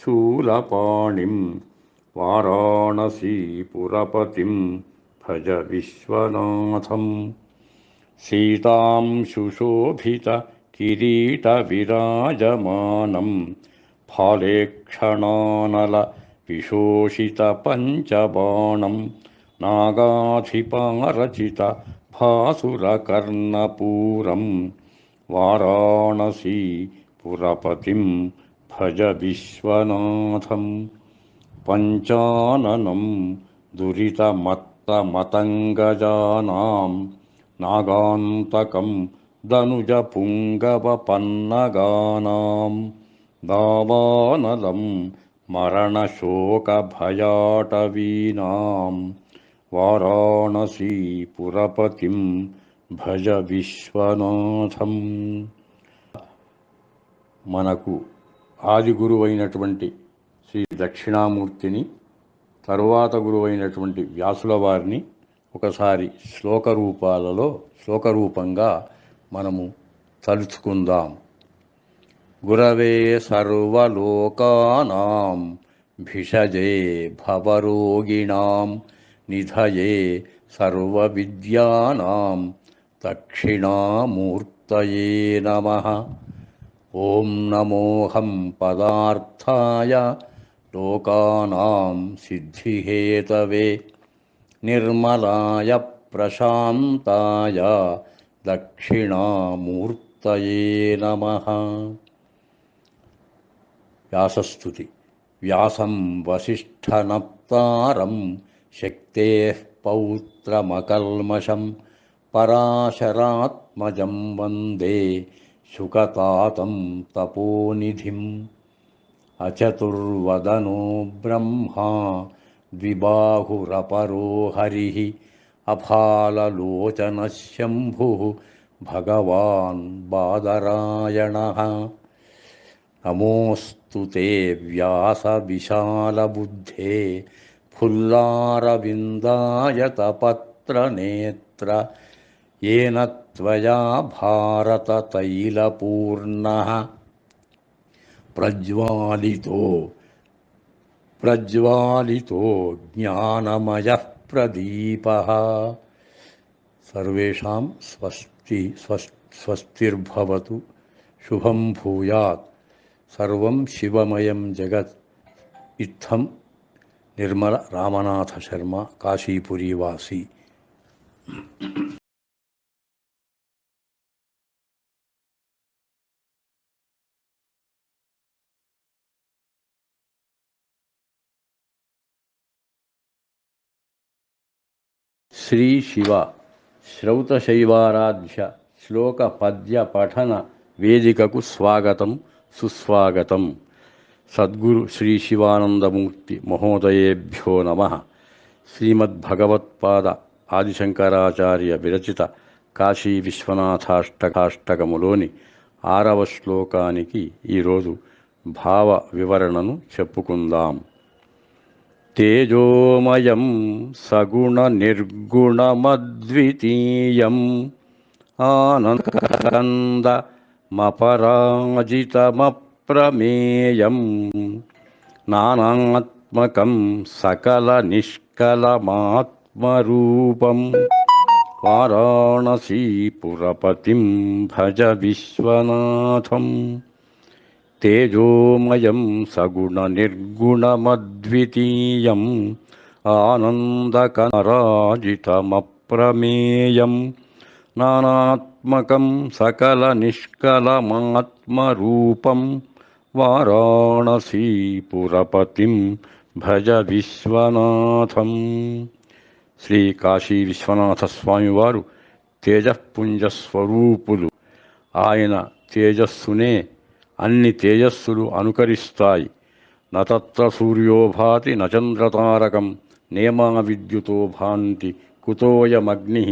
S1: శూలపాణిం వారాణసీపురపతిం భజ విశ్వనాథం. సీతాం సుశోభిత కిరీట విరాజమానం ఫాలేక్షణానల విశోషిత పంచబాణం నాగాధిపారచిత భాసురకర్ణపూరం వారాణసీపురపతిం భజ విశ్వనాథం. పంచాననం దురితమత్తమతంగజానాం నాగాంతకం దనుజపుంగవపన్నగానాం దావానలం మరణశోకభయాటవీనాం వారాణసీపురపతిం భజ విశ్వనాథం. మనకు ఆది గురువైనటువంటి శ్రీ దక్షిణామూర్తిని, తరువాత గురువైనటువంటి వ్యాసుల వారిని ఒకసారి శ్లోకరూపంగా మనము తలుచుకుందాం. గురవే సర్వలోకానాం భిషజే భవరోగిణాం నిధయే సర్వవిద్యానాం దక్షిణామూర్తయే నమః. ఓం నమోహం పదార్థాయ లోకానాం సిద్ధిహేతవే నిర్మలాయ ప్రశాంతాయ దక్షిణామూర్తయే నమః. వ్యాసస్తుతి. వ్యాసం వసిష్ఠనప్తారం శక్తేః పౌత్రమకల్మషం పరాశరాత్మజం వందే శుకతాతం తపోనిధిం. అచతుర్వదనో బ్రహ్మా ద్విబాహురపరో హరిః అఫాలలోచనః శంభుః భగవాన్ బాదరాయణః. నమోऽस्तु తే వ్యాస విశాలబుద్ధే ఫుల్లారవిందాయతపత్రనేత్ర येन त्वया भारततैलपूर्णः प्रज्वालितो ज्ञानमयः प्रदीपः. सर्वेषां स्वस्तिर्भवतु. शुभं भूयात्. सर्वं शिवमयं जगत्. इत्थं निर्मल रामनाथ शर्मा, काशीपुरीवासी. శ్రీ శివ శ్రౌతశైవారాధ్య శ్లోక పద్య పఠన వేదికకు స్వాగతం, సుస్వాగతం. సద్గురు శ్రీ శివానందమూర్తి మహోదయేభ్యో నమః. శ్రీమద్భగవత్పాద ఆదిశంకరాచార్య విరచిత కాశీ విశ్వనాథాష్టకాష్టకములోని 6వ శ్లోకానికి ఈరోజు భావ వివరణను చెప్పుకుందాం. తేజోమయం సగుణ నిర్గుణమద్వితీయం ఆనందమపరాజితమప్రమేయం నానాత్మకం సకల నిష్కలమాత్మరూపం వారాణసీపురపతిం భజ విశ్వనాథం. తేజోమయం సగుణ నిర్గుణమద్వితీయం ఆనందకరాజితమప్రమేయం నానాత్మకం సకల నిష్కలమాత్మరూపం వారాణసీపురపతిం భజ విశ్వనాథం. శ్రీ కాశీ విశ్వనాథ స్వామివారు తేజఃపుంజస్వరూపులు. ఆయన తేజస్సునే అన్ని తేజస్సులు అనుకరిస్తాయి. నతత్ర సూర్యో భాతి నచంద్రతారకం నేమా విద్యుతో భాంతి కుతోయమగ్ని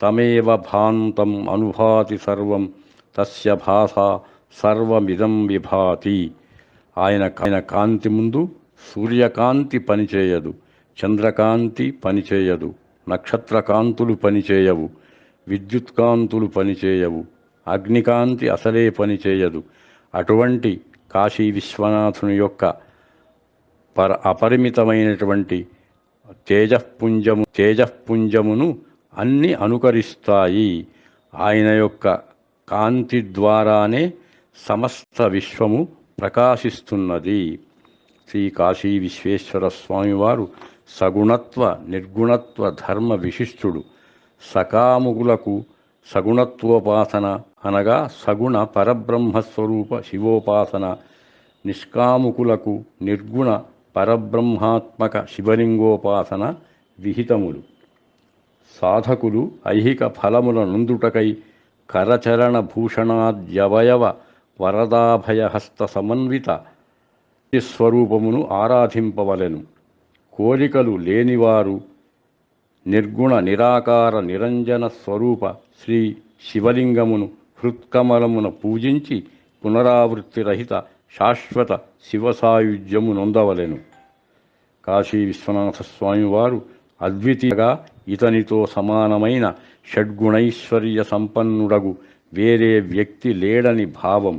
S1: తమేవ భాంతం అనుభాతి సర్వం తస్య భాసా సర్వమిదం విభాతి. ఆయన కాంతి ముందు సూర్యకాంతి పనిచేయదు, చంద్రకాంతి పనిచేయదు, నక్షత్రకాంతులు పనిచేయవు, విద్యుత్కాంతులు పనిచేయవు, అగ్నికాంతి అసలే పనిచేయదు. అటువంటి కాశీ విశ్వనాథుని యొక్క అపరిమితమైనటువంటి తేజఃపుంజమును అన్ని అనుకరిస్తాయి. ఆయన యొక్క కాంతి ద్వారానే సమస్త విశ్వము ప్రకాశిస్తున్నది. శ్రీ కాశీ విశ్వేశ్వర స్వామివారు సగుణత్వ నిర్గుణత్వ ధర్మ విశిష్టుడు. సకాముకులకు సగుణత్వోపాసన అనగా సగుణ పరబ్రహ్మస్వరూప శివోపాసన, నిష్కాముకులకు నిర్గుణ పరబ్రహ్మాత్మక శివలింగోపాసన విహితములు. సాధకులు ఐహిక ఫలముల నుందుటకై కరచరణ భూషణాద్యవయవ వరదాభయహస్త సమన్విత స్వరూపమును ఆరాధింపవలెను. కోరికలు లేనివారు నిర్గుణ నిరాకార నిరంజన స్వరూప శ్రీ శివలింగమును హృత్కమలమున పూజించి పునరావృత్తి రహిత శాశ్వత శివసాయుధ్యము నొందవలెను. కాశీ విశ్వనాథ స్వామివారు అద్వితీయగా ఇతనితో సమానమైన షడ్గుణైశ్వర్య సంపన్నుడగు వేరే వ్యక్తి లేడని భావం.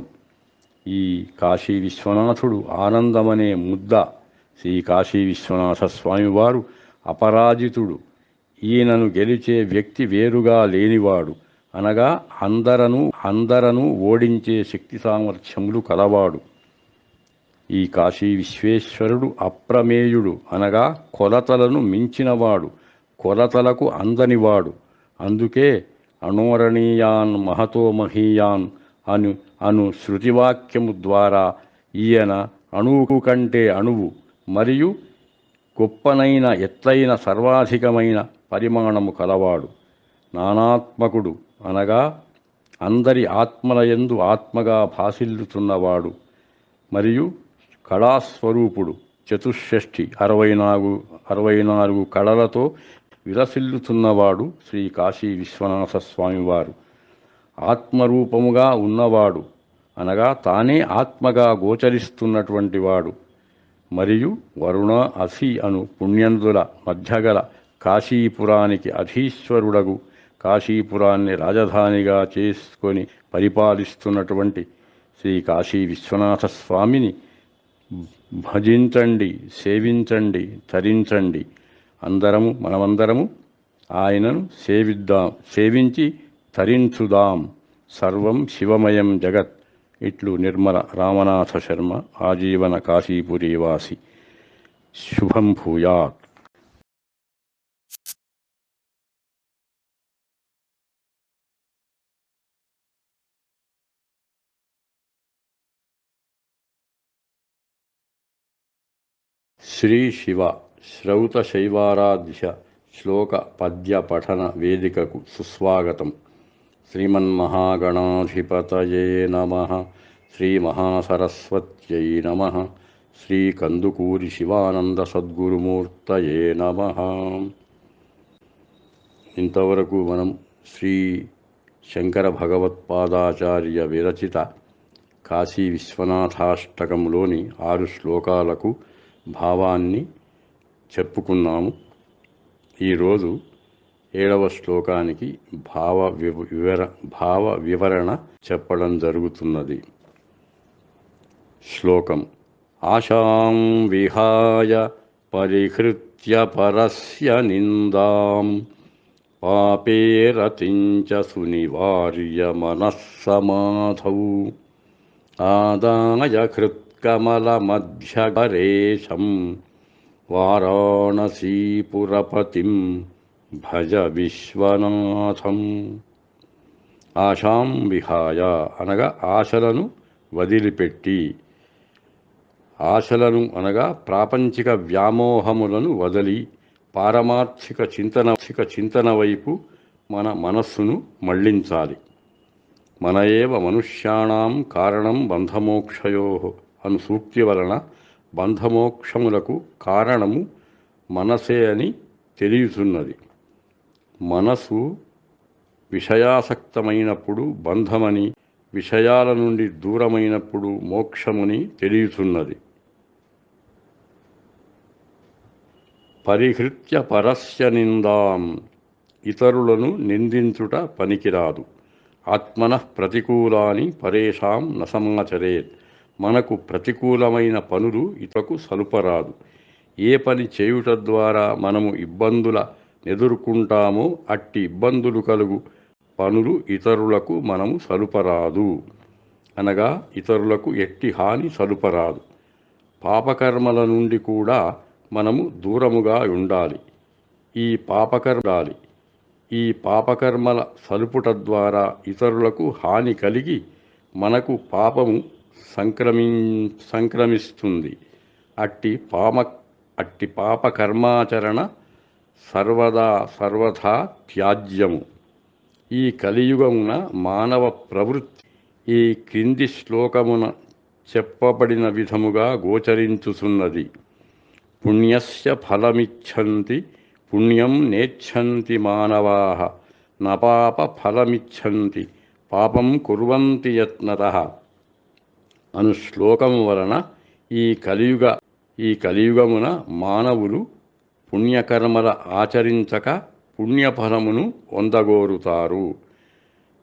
S1: ఈ కాశీ విశ్వనాథుడు ఆనందమనే ముద్ద. శ్రీ కాశీ విశ్వనాథ స్వామివారు అపరాజితుడు. ఈయనను గెలిచే వ్యక్తి వేరుగా లేనివాడు, అనగా అందరను ఓడించే శక్తి సామర్థ్యములు కలవాడు. ఈ కాశీ విశ్వేశ్వరుడు అప్రమేయుడు, అనగా కొలతలను మించినవాడు, కొలతలకు అందనివాడు. అందుకే అణోరణీయాన్ మహతో మహీయాన్ అను శృతివాక్యము ద్వారా ఈయన అణువు కంటే అణువు మరియు గొప్పనైన ఎత్తైన సర్వాధికమైన పరిమాణము కలవాడు. నానాత్మకుడు, అనగా అందరి ఆత్మలయందు ఆత్మగా భాసిల్లుతున్నవాడు మరియు కళాస్వరూపుడు. చతుషష్ఠి 64 కళలతో విలసిల్లుతున్నవాడు శ్రీ కాశీ విశ్వనాథ స్వామివారు. ఆత్మరూపముగా ఉన్నవాడు, అనగా తానే ఆత్మగా గోచరిస్తున్నటువంటి వాడు మరియు వరుణ అసి అను పుణ్యందుల మధ్యగల కాశీపురానికి అధీశ్వరుడగు, కాశీపురాన్ని రాజధానిగా చేసుకొని పరిపాలిస్తున్నటువంటి శ్రీ కాశీ విశ్వనాథ స్వామిని భజించండి, సేవించండి, తరించండి. మనమందరము ఆయనను సేవించి తరించుదాం. సర్వం శివమయం జగత్. ఇట్లు నిర్మల రామనాథ శర్మ, ఆజీవన కాశీపురీవాసి. శుభం భూయాత్. శ్రీ శివ శ్రౌత శైవారాధ్య శ్లోక పద్య పఠన వేదికకు సుస్వాగతం. శ్రీమన్మహాగణాధిపతయే నమః. శ్రీ మహాసరస్వత్యై నమః. శ్రీ కందుకూరి శివానంద సద్గురుమూర్తయే నమః. ఇంతవరకు మనం శ్రీ శంకర భగవత్పాదాచార్య విరచిత కాశీ విశ్వనాథాష్టకంలోని 6 శ్లోకాలకు భావాన్ని చెప్పుకున్నాము. ఈరోజు 7వ శ్లోకానికి భావ వివరణ చెప్పడం జరుగుతున్నది. శ్లోకం: ఆశాం విహాయ పరిహృత్య పరస్య నిందాం పాపేరతించ సునివార్య మనస్సమాధౌ ఆదాయ కమలమధ్యగరేశం వారాణసీపురపతిం భజ విశ్వనాథం. ఆశాం విహాయ అనగా ఆశలను వదిలిపెట్టి, ఆశలను అనగా ప్రాపంచిక వ్యామోహములను వదిలి పారమార్థిక చింతన వైపు మన మనస్సును మళ్లించాలి. మన ఏవ మనుష్యాణం కారణం బంధమోక్షయోః అను సూక్తి వలన బంధమోక్షములకు కారణము మనసే అని తెలియుతున్నది. మనసు విషయాసక్తమైనప్పుడు బంధమని, విషయాల నుండి దూరమైనప్పుడు మోక్షముని తెలియుతున్నది. పరిహృత్య పరస్య నిందాం, ఇతరులను నిందించుట పనికిరాదు. ఆత్మనః ప్రతికూలాని పరేషాం న సమాచరేత్, మనకు ప్రతికూలమైన పనులు ఇతరులకు సలుపరాదు. ఏ పని చేయుట ద్వారా మనము ఇబ్బందుల ఎదుర్కొంటామో అట్టి ఇబ్బందులు కలుగు పనులు ఇతరులకు మనము సలుపరాదు. అనగా ఇతరులకు ఎట్టి హాని సలుపరాదు. పాపకర్మల నుండి కూడా మనము దూరముగా ఉండాలి. ఈ పాపకర్మల సలుపుట ద్వారా ఇతరులకు హాని కలిగి మనకు పాపము సంక్రమిస్తుంది. అట్టి పాపకర్మాచరణ సర్వథా త్యాజ్యము. ఈ కలియుగమున మానవ ప్రవృత్తి ఈ క్రింది శ్లోకమున చెప్పబడిన విధముగా గోచరించుచున్నది. పుణ్యస్య ఫలమిచ్చంతి పుణ్యం నేచ్ఛంతి మానవాః న పాప ఫలమిచ్చంతి పాపం కుర్వంతి యత్నతః అను శ్లోకము వలన ఈ కలియుగమున మానవులు పుణ్యకర్మల ఆచరించక పుణ్యఫలమును పొందగోరుతారు.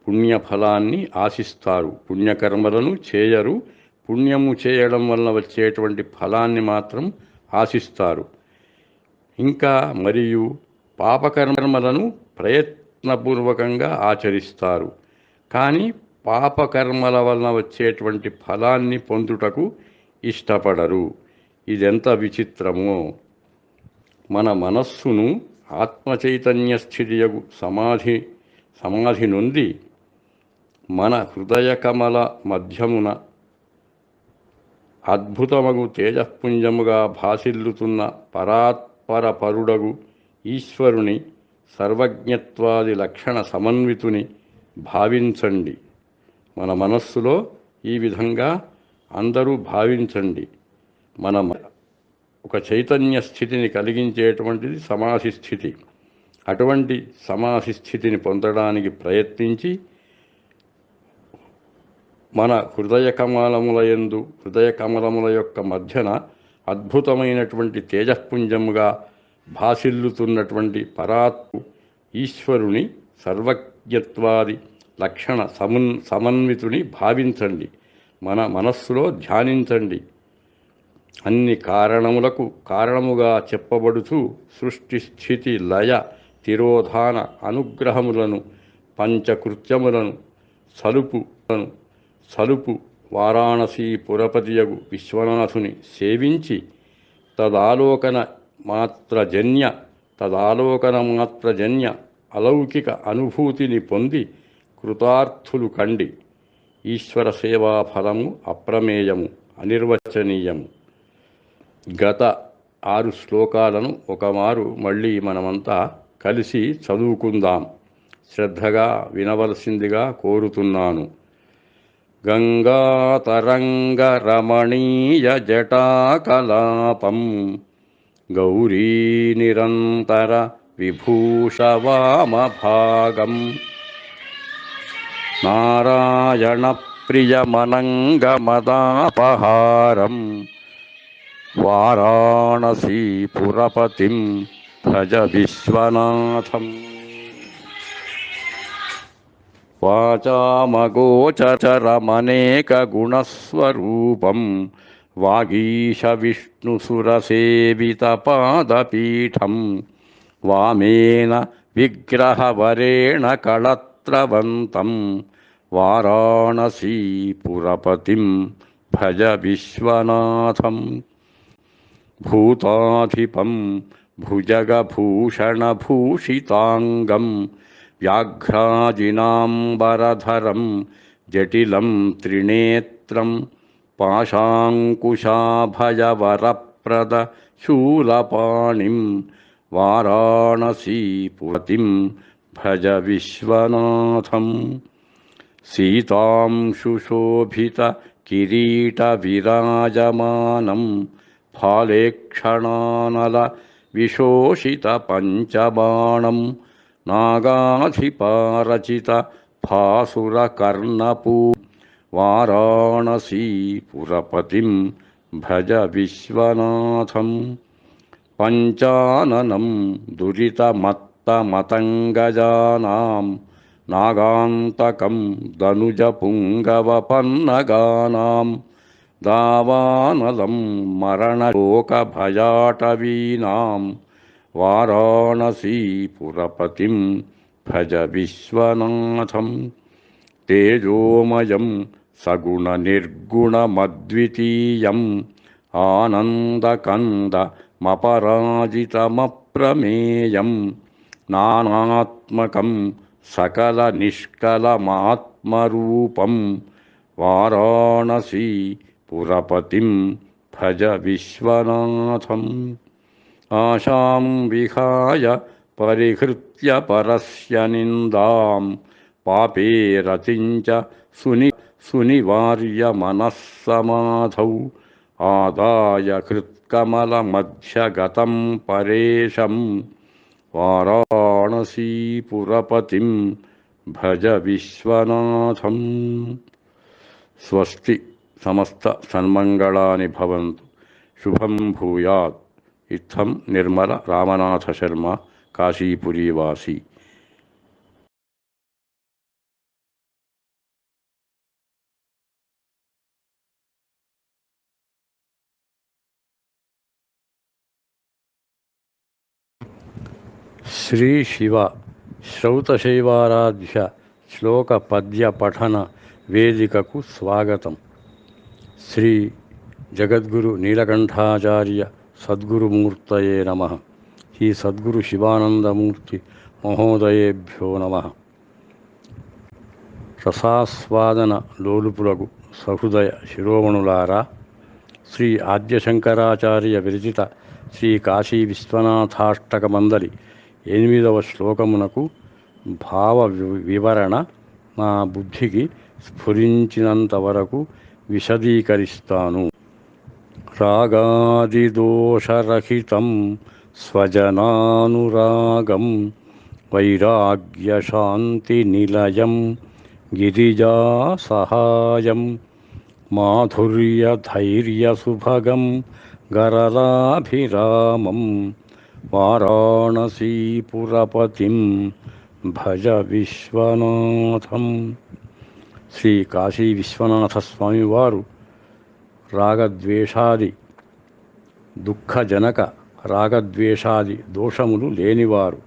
S1: పుణ్యఫలాన్ని ఆశిస్తారు, పుణ్యకర్మలను చేయరు. పుణ్యము చేయడం వలన వచ్చేటువంటి ఫలాన్ని మాత్రం ఆశిస్తారు. ఇంకా మరియు పాపకర్మలను ప్రయత్నపూర్వకంగా ఆచరిస్తారు. కానీ పాపకర్మల వలన వచ్చేటువంటి ఫలాన్ని పొందుటకు ఇష్టపడరు. ఇదెంత విచిత్రమో! మన మనస్సును ఆత్మచైతన్య స్థితియగు సమాధి నుండి మన హృదయకమల మధ్యమున అద్భుతమగు తేజఃపుంజముగా భాసిల్లుతున్న పరాత్పర పరుడగు ఈశ్వరుని సర్వజ్ఞత్వాది లక్షణ సమన్వితుని భావించండి. మన మనస్సులో ఈ విధంగా అందరూ భావించండి. మన ఒక చైతన్య స్థితిని కలిగించేటువంటిది సమాధి స్థితి. అటువంటి సమాధి స్థితిని పొందడానికి ప్రయత్నించి మన హృదయ కమలముల యొక్క మధ్యన అద్భుతమైనటువంటి తేజఃపుంజముగా భాసిల్లుతున్నటువంటి పరాత్మ ఈశ్వరుని సర్వజ్ఞత్వాది లక్షణ సమన్వితుని భావించండి. మన మనస్సులో ధ్యానించండి. అన్ని కారణములకు కారణముగా చెప్పబడుతూ సృష్టి స్థితి లయ తిరోధాన అనుగ్రహములను పంచకృత్యములను సలుపు వారాణసీ పురపతియగు విశ్వనాథుని సేవించి తదాలోకన మాత్రజన్య అలౌకిక అనుభూతిని పొంది కృతార్థులు కండి. ఈశ్వర సేవా ఫలము అప్రమేయము, అనిర్వచనీయము. గత 6 శ్లోకాలను ఒకమారు మళ్ళీ మనమంతా కలిసి చదువుకుందాం. శ్రద్ధగా వినవలసిందిగా కోరుతున్నాను. గంగాతరంగ రమణీయ జటాకలాపం గౌరీ నిరంతర విభూషవామభాగం నారాయణ ప్రియమనంగమదాపహారం వారాణసీపురపతిం భజ విశ్వనాథం. వాచామగోచరమనేకగుణస్వరూపం వాగీశ విష్ణుసురసేవితపాదపీఠం వామేన విగ్రహవరేణ కళత్రవంతం వారాణసీపురపతిం భజ విశ్వనాథం. భూతాధిపం భుజగభూషణభూషితాంగం వ్యాఘ్రాజినాంబరధరం జటిలం త్రినేత్రం పాశాంకుశాభయవరప్రద శూలపాణిం వారాణసీపురతిం భజ విశ్వనాథం. సీతాంశుశోభిత కిరీట విరాజమానం ఫాలేక్షణానల విశోషిత పంచబాణం నాగాధిపారచిత భాసురకర్ణపూ వారాణసీపురపతిం భజ విశ్వనాథం. పంచాననం దురితమత్తమతంగజానాం నాగాంతకం దనుజపుంగవపన్నగానాం దావానలం మరణశోకభయాటవీనాం వారాణసీపురపతిం భజ విశ్వనాథం. తేజోమయం సగుణనిర్గుణమద్వితీయం ఆనందకందమపరాజితమప్రమేయం నానాత్మకం సకలనిష్కలమాత్మరూపం వారాణసీపురపతిం భజ విశ్వనాథం. ఆశాం విహాయ పరిహృత్య పరస్య నిందాం పాపేరతించ సునివార్య మనస్సమాధౌ ఆదాయ హృత్కమలమధ్యగతం పరేశం వారాణసీపురపతిం భజ విశ్వనాథం. స్వస్తి. సమస్త సన్మంగళాని భవంతు. శుభం భూయాత్. ఇత్థం నిర్మల రామనాథ శర్మ, కాశీపురీవాసి. శ్రీ శివ శ్రౌతశైవారాధ్య శ్లోక పద్య పఠన వేదికకు స్వాగతం. శ్రీ జగద్గురు నీలకంఠాచార్య సద్గురుమూర్తయే నమః. శ్రీ సద్గురు శివానందమూర్తి మహోదయేభ్యో నమః. రసాస్వాదన లోలుపులకు సహృదయ శిరోమణులారా, శ్రీ ఆద్యశంకరాచార్య విరచిత శ్రీ కాశీ విశ్వనాథాష్టక మందలి 8వ శ్లోకమునకు భావ వివరణ నా బుద్ధికి స్ఫురించినంత వరకు విశదీకరిస్తాను. రాగాదిదోషరహితం స్వజనానురాగం వైరాగ్యశాంతి నిలయం గిరిజా సహాయం మాధుర్యధైర్యసుభగం గరలాభిరామం వారాణసీపురపతిం భజ విశ్వనాథం. శ్రీ కాశీ విశ్వనాథ స్వామివారు రాగద్వేషాది దుఃఖజనక రాగద్వేషాది దోషములు లేనివారు.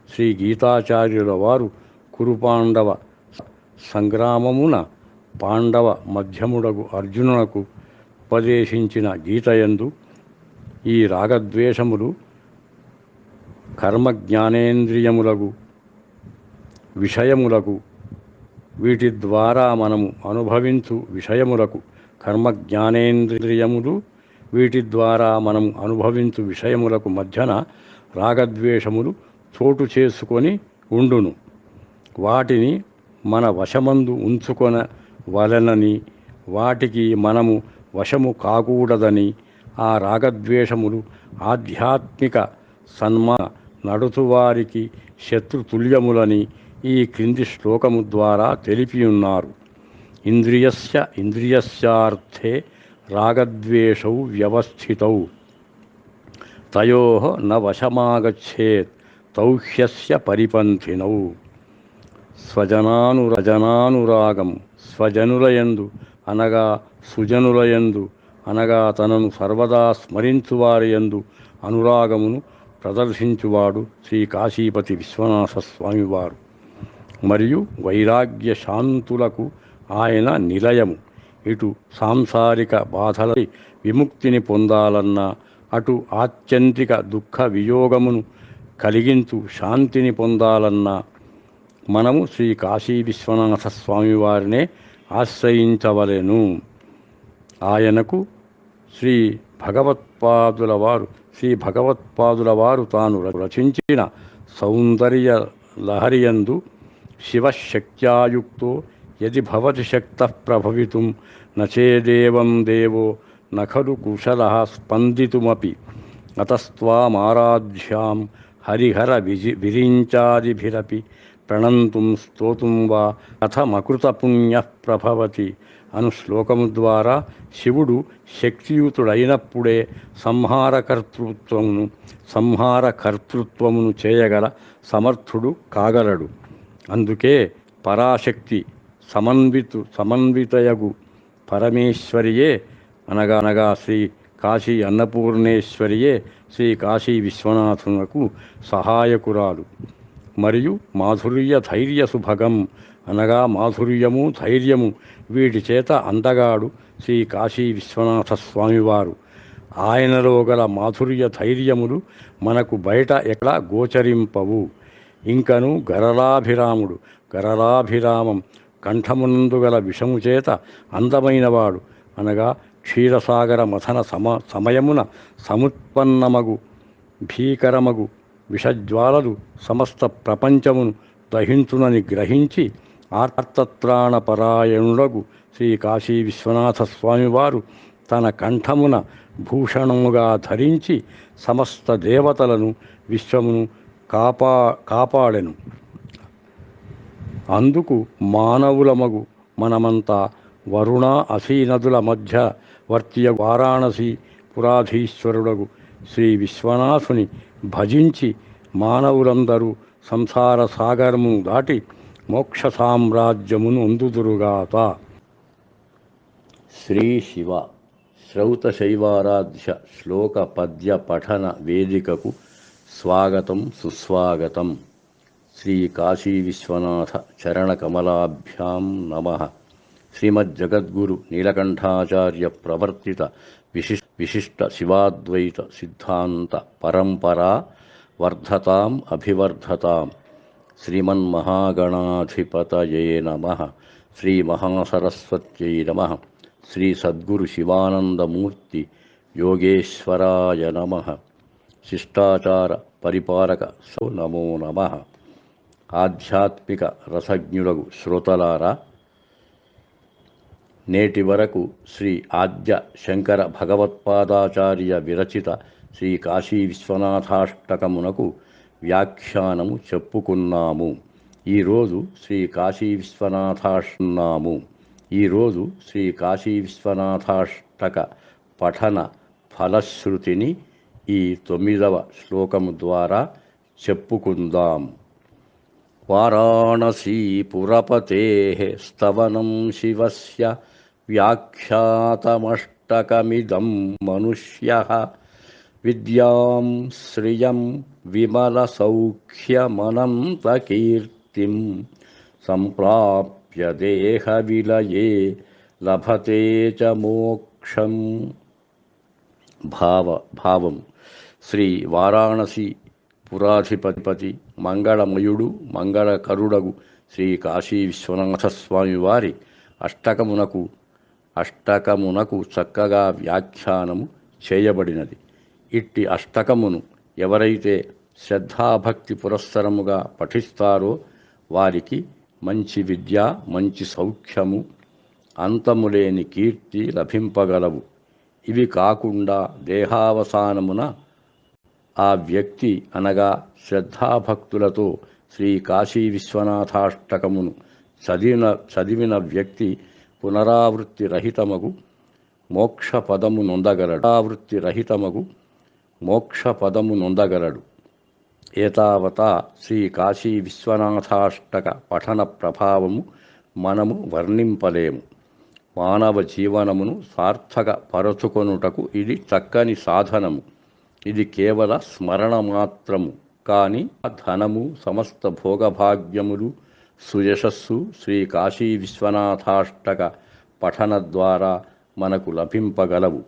S1: శ్రీ గీతాచార్యుల వారు కురుపాండవ సంగ్రామమున పాండవ మధ్యముడగు అర్జునునకు ఉపదేశించిన గీతయందు ఈ రాగద్వేషములు కర్మజ్ఞానేంద్రియములకు విషయములకు వీటి ద్వారా మనము అనుభవించు విషయములకు కర్మజ్ఞానేంద్రియములు వీటి ద్వారా మనము అనుభవించు విషయములకు మధ్యన రాగద్వేషములు చోటు చేసుకొని ఉండును. వాటిని మన వశమందు ఉంచుకొన వలనని, వాటికి మనము వశము కాకూడదని, ఆ రాగద్వేషములు ఆధ్యాత్మిక నడుతువారికి శత్రుతుల్యములని ఈ క్రింది శ్లోకము ద్వారా తెలిపియున్నారు. ఇంద్రియస్యార్థే రాగద్వేషౌ వ్యవస్థితౌ తయోః న వశమాగచ్చేత్ తౌ హ్యస్య పరిపంథినౌ. స్వజనానురాగం స్వజనులయందు అనగా సుజనులయందు అనగా తనను సర్వదా స్మరించువారియందు అనురాగమును ప్రదర్శించువాడు శ్రీ కాశీపతి విశ్వనాథ స్వామివారు. మరియు వైరాగ్య శాంతులకు ఆయన నిలయము. ఇటు సాంసారిక బాధల విముక్తిని పొందాలన్నా, అటు ఆత్యంతిక దుఃఖ వియోగమును కలిగించు శాంతిని పొందాలన్నా మనము శ్రీ కాశీ విశ్వనాథ స్వామివారినే ఆశ్రయించవలెను. ఆయనకు శ్రీ భగవత్పాదుల వారు తాను రచించిన సౌందర్య లహరియందు శివశక్త్యాయుక్తో యది భవతి శక్తః ప్రభవితుం నచేదేవం దేవో నఖలు కుశలః స్పందితుమపి అతస్త్వామారాధ్యాం హరిహర విరించాదిభిరపి ప్రణంతుం స్తోతుం వా కథమకృత పుణ్యః ప్రభవతి అను శ్లోకము ద్వారా శివుడు శక్తియుతుడైనప్పుడే సంహారకర్తృత్వమును చేయగల సమర్థుడు కాగలడు. అందుకే పరాశక్తి సమన్వితయగు పరమేశ్వరియే అనగా శ్రీ కాశీ అన్నపూర్ణేశ్వరియే శ్రీ కాశీ విశ్వనాథునకు సహాయకురాలు. మరియు మాధుర్య ధైర్య సుభగం అనగా మాధుర్యము ధైర్యము వీటి చేత అందగాడు శ్రీ కాశీ విశ్వనాథ స్వామివారు. ఆయనలో గల మాధుర్య ధైర్యములు మనకు బయట ఎక్కడా గోచరింపవు. ఇంకను గరళాభిరామం కంఠమునందు గల విషము చేత అందమైనవాడు అనగా క్షీరసాగర మథన సమయమున సముత్పన్నమగు భీకరమగు విషజ్వాలలు సమస్త ప్రపంచమును దహించునని గ్రహించి ఆర్తత్రాణపరాయణుడగు శ్రీ కాశీ విశ్వనాథ స్వామివారు తన కంఠమున భూషణముగా ధరించి సమస్త దేవతలను విశ్వమును కాపాడెను. అందుకు మానవులమగు మనమంతా వరుణ అసీ నదుల మధ్య వర్తియ వారాణసి పురాధీశ్వరుడగు శ్రీ విశ్వనాథుని భజించి మానవులందరూ సంసార సాగరమును దాటి మోక్ష సామ్రాజ్యమును అందుదురుగాక. శ్రీ శివ శ్రౌత శైవారాధ్య శ్లోక పద్య పఠన వేదికకు స్వాగతం సుస్వాగతం. శ్రీ కాశీ విశ్వనాథ చరణ కమలాభ్యాం నమః. శ్రీమజ్జగద్గురు నీలకంఠాచార్య ప్రవర్తిత విశిష్ట శివాద్వైత సిద్ధాంత పరంపరా వర్ధతాం అభివర్ధతాం. శ్రీమన్మహాగణాధిపతయే నమః. శ్రీ మహాసరస్వత్యై నమః. శ్రీ సద్గురు శివానందమూర్తి యోగేశ్వరాయ నమః. శిష్టాచార పరిపాలక సో నమో నమః. ఆధ్యాత్మిక రసజ్ఞులకు శ్రోతలారా, నేటి వరకు శ్రీ ఆద్య శంకర భగవత్పాదాచార్య విరచిత శ్రీ కాశీ విశ్వనాథాష్టకమునకు వ్యాఖ్యానము చెప్పుకున్నాము. ఈరోజు శ్రీ కాశీ విశ్వనాథాష్టక పఠన ఫలశ్రుతిని ఈ 9వ శ్లోకము ద్వారా చెప్పుకుందాం. వారాణసీపురపతేః స్తవనం శివస్య వ్యాఖ్యాతమష్టకమిదం మనుష్యః విద్యాం శ్రియం విమలసౌఖ్యమనంతకీర్తిం సంప్రాప్య దేహవిలయే లభతే చ మోక్షం. భావం శ్రీ వారాణసి పురాధిపతి మంగళమయుడు మంగళకరుడగు శ్రీ కాశీ విశ్వనాథ స్వామి వారి అష్టకమునకు చక్కగా వ్యాఖ్యానము చేయబడినది. ఇట్టి అష్టకమును ఎవరైతే శ్రద్ధాభక్తి పురస్సరముగా పఠిస్తారో వారికి మంచి విద్య, మంచి సౌఖ్యము, అంతములేని కీర్తి లభింపగలవు. ఇవి కాకుండా దేహావసానమున ఆ వ్యక్తి అనగా శ్రద్ధాభక్తులతో శ్రీ కాశీ విశ్వనాథాష్టకమును చదివిన వ్యక్తి పునరావృత్తి రహితమగు మోక్ష పదము నొందగలడు. ఏతావతా శ్రీ కాశీ విశ్వనాథాష్టక పఠన ప్రభావము మనము వర్ణింపలేము. మానవ జీవనమును సార్థక పరచుకొనుటకు ఇది చక్కని సాధనము. ఇది కేవల స్మరణ మాత్రము కాని ధనము, సమస్త భోగభాగ్యములు, సుయశస్సు శ్రీ కాశీ విశ్వనాథాష్టక పఠన ద్వారా మనకు లభింపగలవు.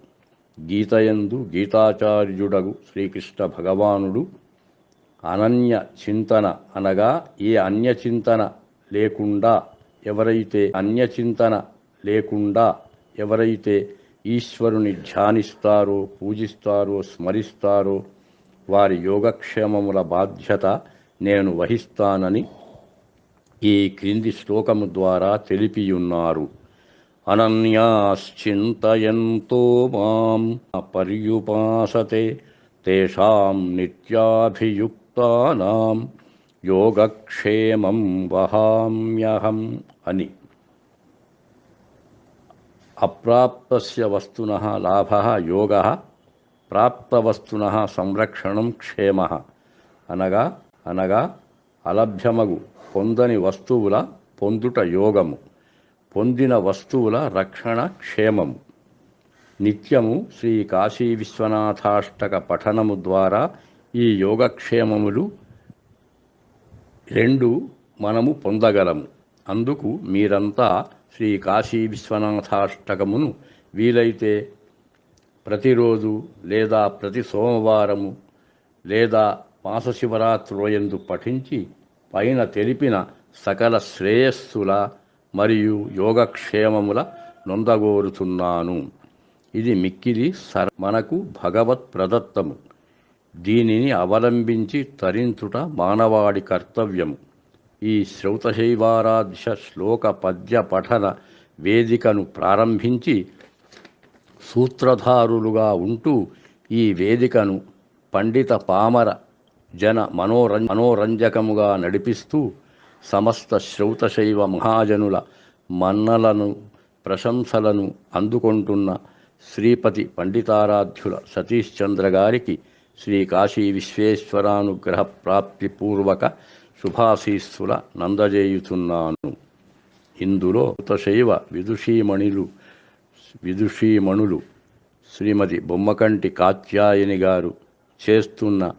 S1: గీతయందు గీతాచార్యుడగు శ్రీకృష్ణ భగవానుడు అనన్య చింతన అనగా ఎవరైతే ఈశ్వరుని ధ్యానిస్తారో, పూజిస్తారో, స్మరిస్తారో వారి యోగక్షేమముల బాధ్యత నేను వహిస్తానని ఈ క్రింది శ్లోకము ద్వారా తెలిపియున్నారు. అనన్యాశ్చింతయంతో మాం పర్యుపాసతే తేషాం నిత్యాభియుక్తానాం యోగక్షేమం వహామ్యహం అని. అప్రాప్తస్య వస్తునః లాభః యోగః, ప్రాప్తవస్తునః సంరక్షణం క్షేమః అనగా అలభ్యమగు పొందని వస్తువుల పొందుట యోగము, పొందిన వస్తువుల రక్షణ క్షేమము. నిత్యము శ్రీ కాశీ విశ్వనాథాష్టక పఠనము ద్వారా ఈ యోగక్షేమములు రెండు మనము పొందగలము. అందుకు మీరంతా శ్రీ కాశీ విశ్వనాథాష్టకమును వీలైతే ప్రతిరోజు లేదా ప్రతి సోమవారము లేదా మాసశివరాత్రులందు పఠించి పైన తెలిపిన సకల శ్రేయస్సుల మరియు యోగక్షేమముల నొందగోరుతున్నాను. ఇది మిక్కిలి మనకు భగవత్ ప్రదత్తము. దీనిని అవలంబించి తరించుట మానవాడి కర్తవ్యము. ఈ శ్రౌతశైవారాధ్య శ్లోక పద్య పఠన వేదికను ప్రారంభించి సూత్రధారులుగా ఉంటూ ఈ వేదికను పండిత పామర జన మనోరంజకముగా నడిపిస్తూ సమస్త శ్రౌతశైవ మహాజనుల మన్నలను ప్రశంసలను అందుకొంటున్న శ్రీపతి పండితారాధ్యుల సతీష్ చంద్ర గారికి శ్రీ కాశీ విశ్వేశ్వరానుగ్రహ ప్రాప్తి పూర్వక శుభాశీస్సుల నందజేయుతున్నాను. ఇందులో శ్రౌతశైవ విదుషీమణులు శ్రీమతి బొమ్మకంటి కాత్యాయని గారు చేస్తున్న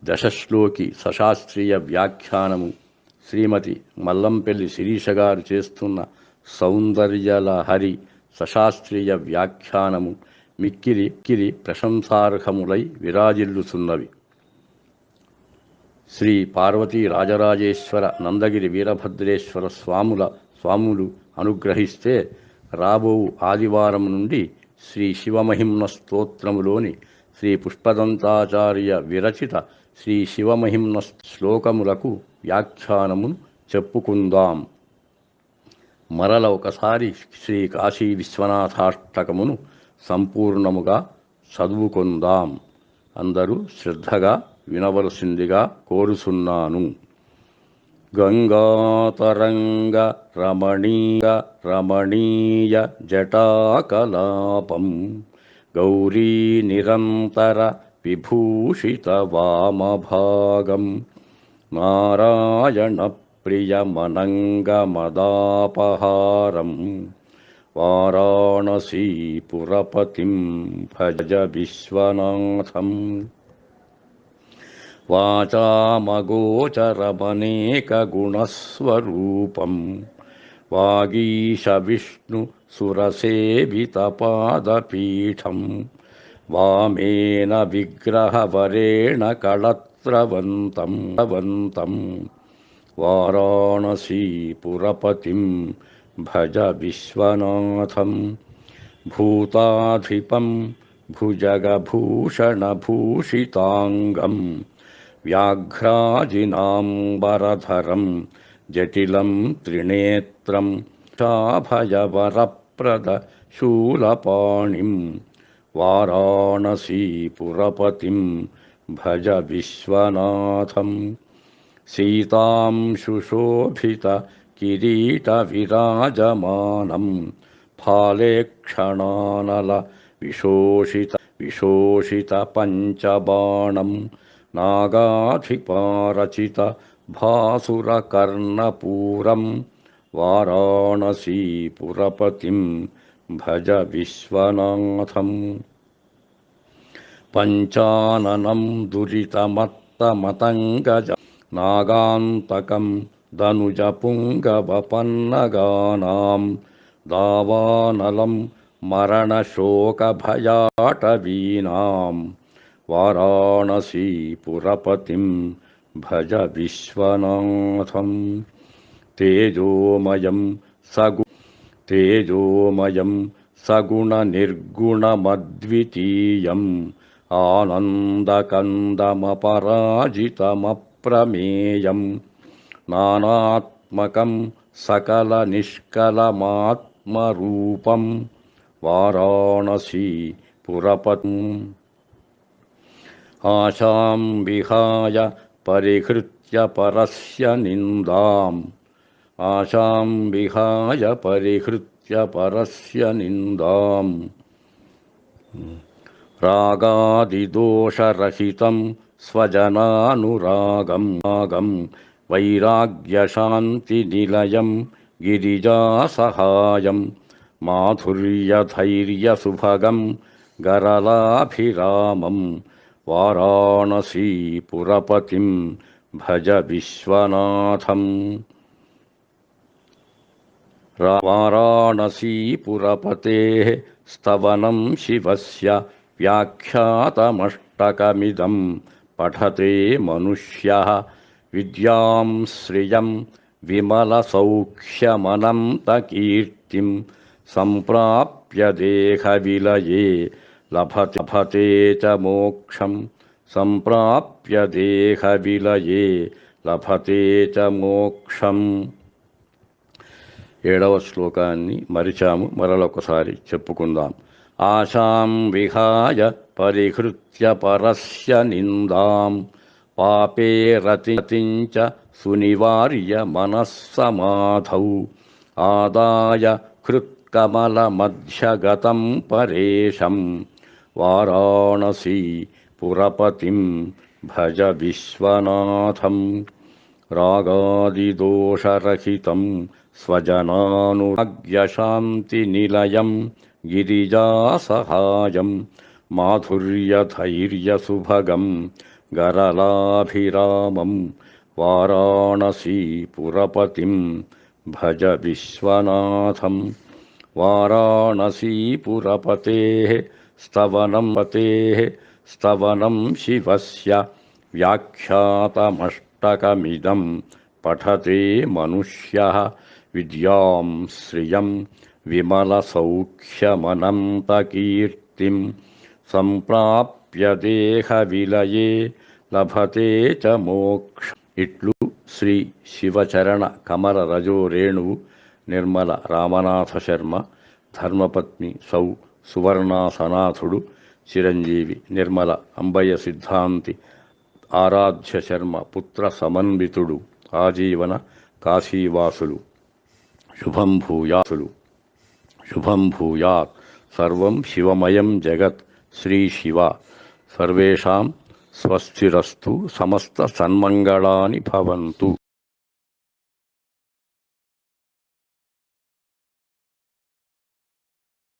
S1: దశశ్లోకి సశాస్త్రీయ వ్యాఖ్యానము, శ్రీమతి మల్లంపల్లి శిరీష గారు చేస్తున్న సౌందర్యలహరి సశాస్త్రీయ వ్యాఖ్యానము మిక్కిలి ప్రశంసార్హములై విరాజిల్లుతున్నవి. శ్రీ పార్వతీ రాజరాజేశ్వర నందగిరి వీరభద్రేశ్వర స్వాములు అనుగ్రహిస్తే రాబో ఆదివారం నుండి శ్రీ శివమహిమ్న స్తోత్రములోని శ్రీ పుష్పదంతాచార్య విరచిత శ్రీ శివమహిమ్న శ్లోకములకు వ్యాఖ్యానమును చెప్పుకుందాం. మరల ఒకసారి శ్రీ కాశీ విశ్వనాథాష్టకమును సంపూర్ణముగా చదువుకుందాం. అందరూ శ్రద్ధగా వినవలసిందిగా కోరుచున్నాను. గంగాతరంగ రమణీయ జటాకలాపం గౌరీ నిరంతర విభూషిత వామభాగం నారాయణ ప్రియమనంగమదాపహారం వారాణసీపురపతిం భజ విశ్వనాథం. వాచామగోచరమనేకగుణస్వరూపం వాగీశ విష్ణు సురసేవితపాదపీఠం వామేన విగ్రహవరేణ కళత్రవంతం వారాణసీపురపతిం భజ విశ్వనాథం. భూతాధిపం భుజగభూషణభూషితాంగం వ్యాఘ్రాజినాంబరధరం జటిలం త్రినేత్రం చాభయవరప్రద శూలపాణిం వారాణసీపురపతిం భజ విశ్వనాథం. సీతాంశుశోభిత కిరీట విరాజమానం ఫాలేక్షణానల విశోషిత పంచబాణం నాగాధిపారచిత భాసురకర్ణపూరం వారాణసీపురపతిం భజ విశ్వనాథం. పంచాననం దురితమత్తమతంగజ నాగాంతకం ధనుజపుంగవపన్నగానాం దావానలం మరణశోకభయాటవీనాం వారాణసీపురపతిం భజ విశ్వనాథం. తేజోమయం సగుణనిర్గుణమద్వితీయం ఆనందకందమపరాజితమప్రమేయం నానాత్మకం సకలనిష్కలమాత్మరూపం వారాణసీపురపతిం. ఆశాం విహాయ పరిహృత్య పరస్య నిందాం రాగాదిదోషరహితం స్వజనానురాగం వైరాగ్యశాంతినిలయం గిరిజాసహాయం మాధుర్యధైర్యసుభగం గరళాభిరామం వారాణసీపురపతిం భజ విశ్వనాథం. వారాణసీపురపతేః స్తవనం శివస్య వ్యాఖ్యాతమష్టకమిదం పఠతే మనుష్యః విద్యాం శ్రియం విమలసౌఖ్యమనంతకీర్తిం సంప్రాప్య దేహవిలయే లభతే చ మోక్షం. సంప్రాప్య దేహవిలయే లభతే చ మోక్షం. 7వ శ్లోకాన్ని మరిచాము, మరొకసారి చెప్పుకుందాం. ఆశాం విహాయ పరిహృత్య పరస్య నిందాం పాపే రతించ సునివార్య మనస్సమాధౌ ఆదాయ హృత్కమలమధ్యగతం పరేశం వారాణసీ పురపతిం భజ విశ్వనాథం. రాగాదిదోషరహితం స్వజనానురాగ్యశాంతినిలయం గిరిజాసహాయం మాధుర్యధైర్యసుభగం గరళాభిరామం వారాణసీపురపతిం భజ విశ్వనాథం. వారాణసీపురపతేః స్తవనం శివస్య వ్యాఖ్యాతమష్టకమిదం పఠతే మనుష్యః విద్యాం శ్రియం విమలసౌఖ్యమనంతకీర్తిం సంప్రాప్య దేహవిలయే లభతే చ మోక్షం. ఇట్లు శ్రీ శివచరణ కమల రజో రేణువు నిర్మల రామనాథ శర్మ, ధర్మపత్ని సౌ సువర్ణా సనాథుడు, చిరంజీవి నిర్మల అంబయ్య సిద్ధాంతి, ఆరాధ్య శర్మ పుత్ర సమన్వితుడు, ఆజీవన కాశీవాసులు. శుభం భూయాత్. సర్వం శివమయం జగత్. శ్రీ శివ. సర్వేషాం స్వస్తిరస్తు. సమస్త సన్మంగళాని భవంతు.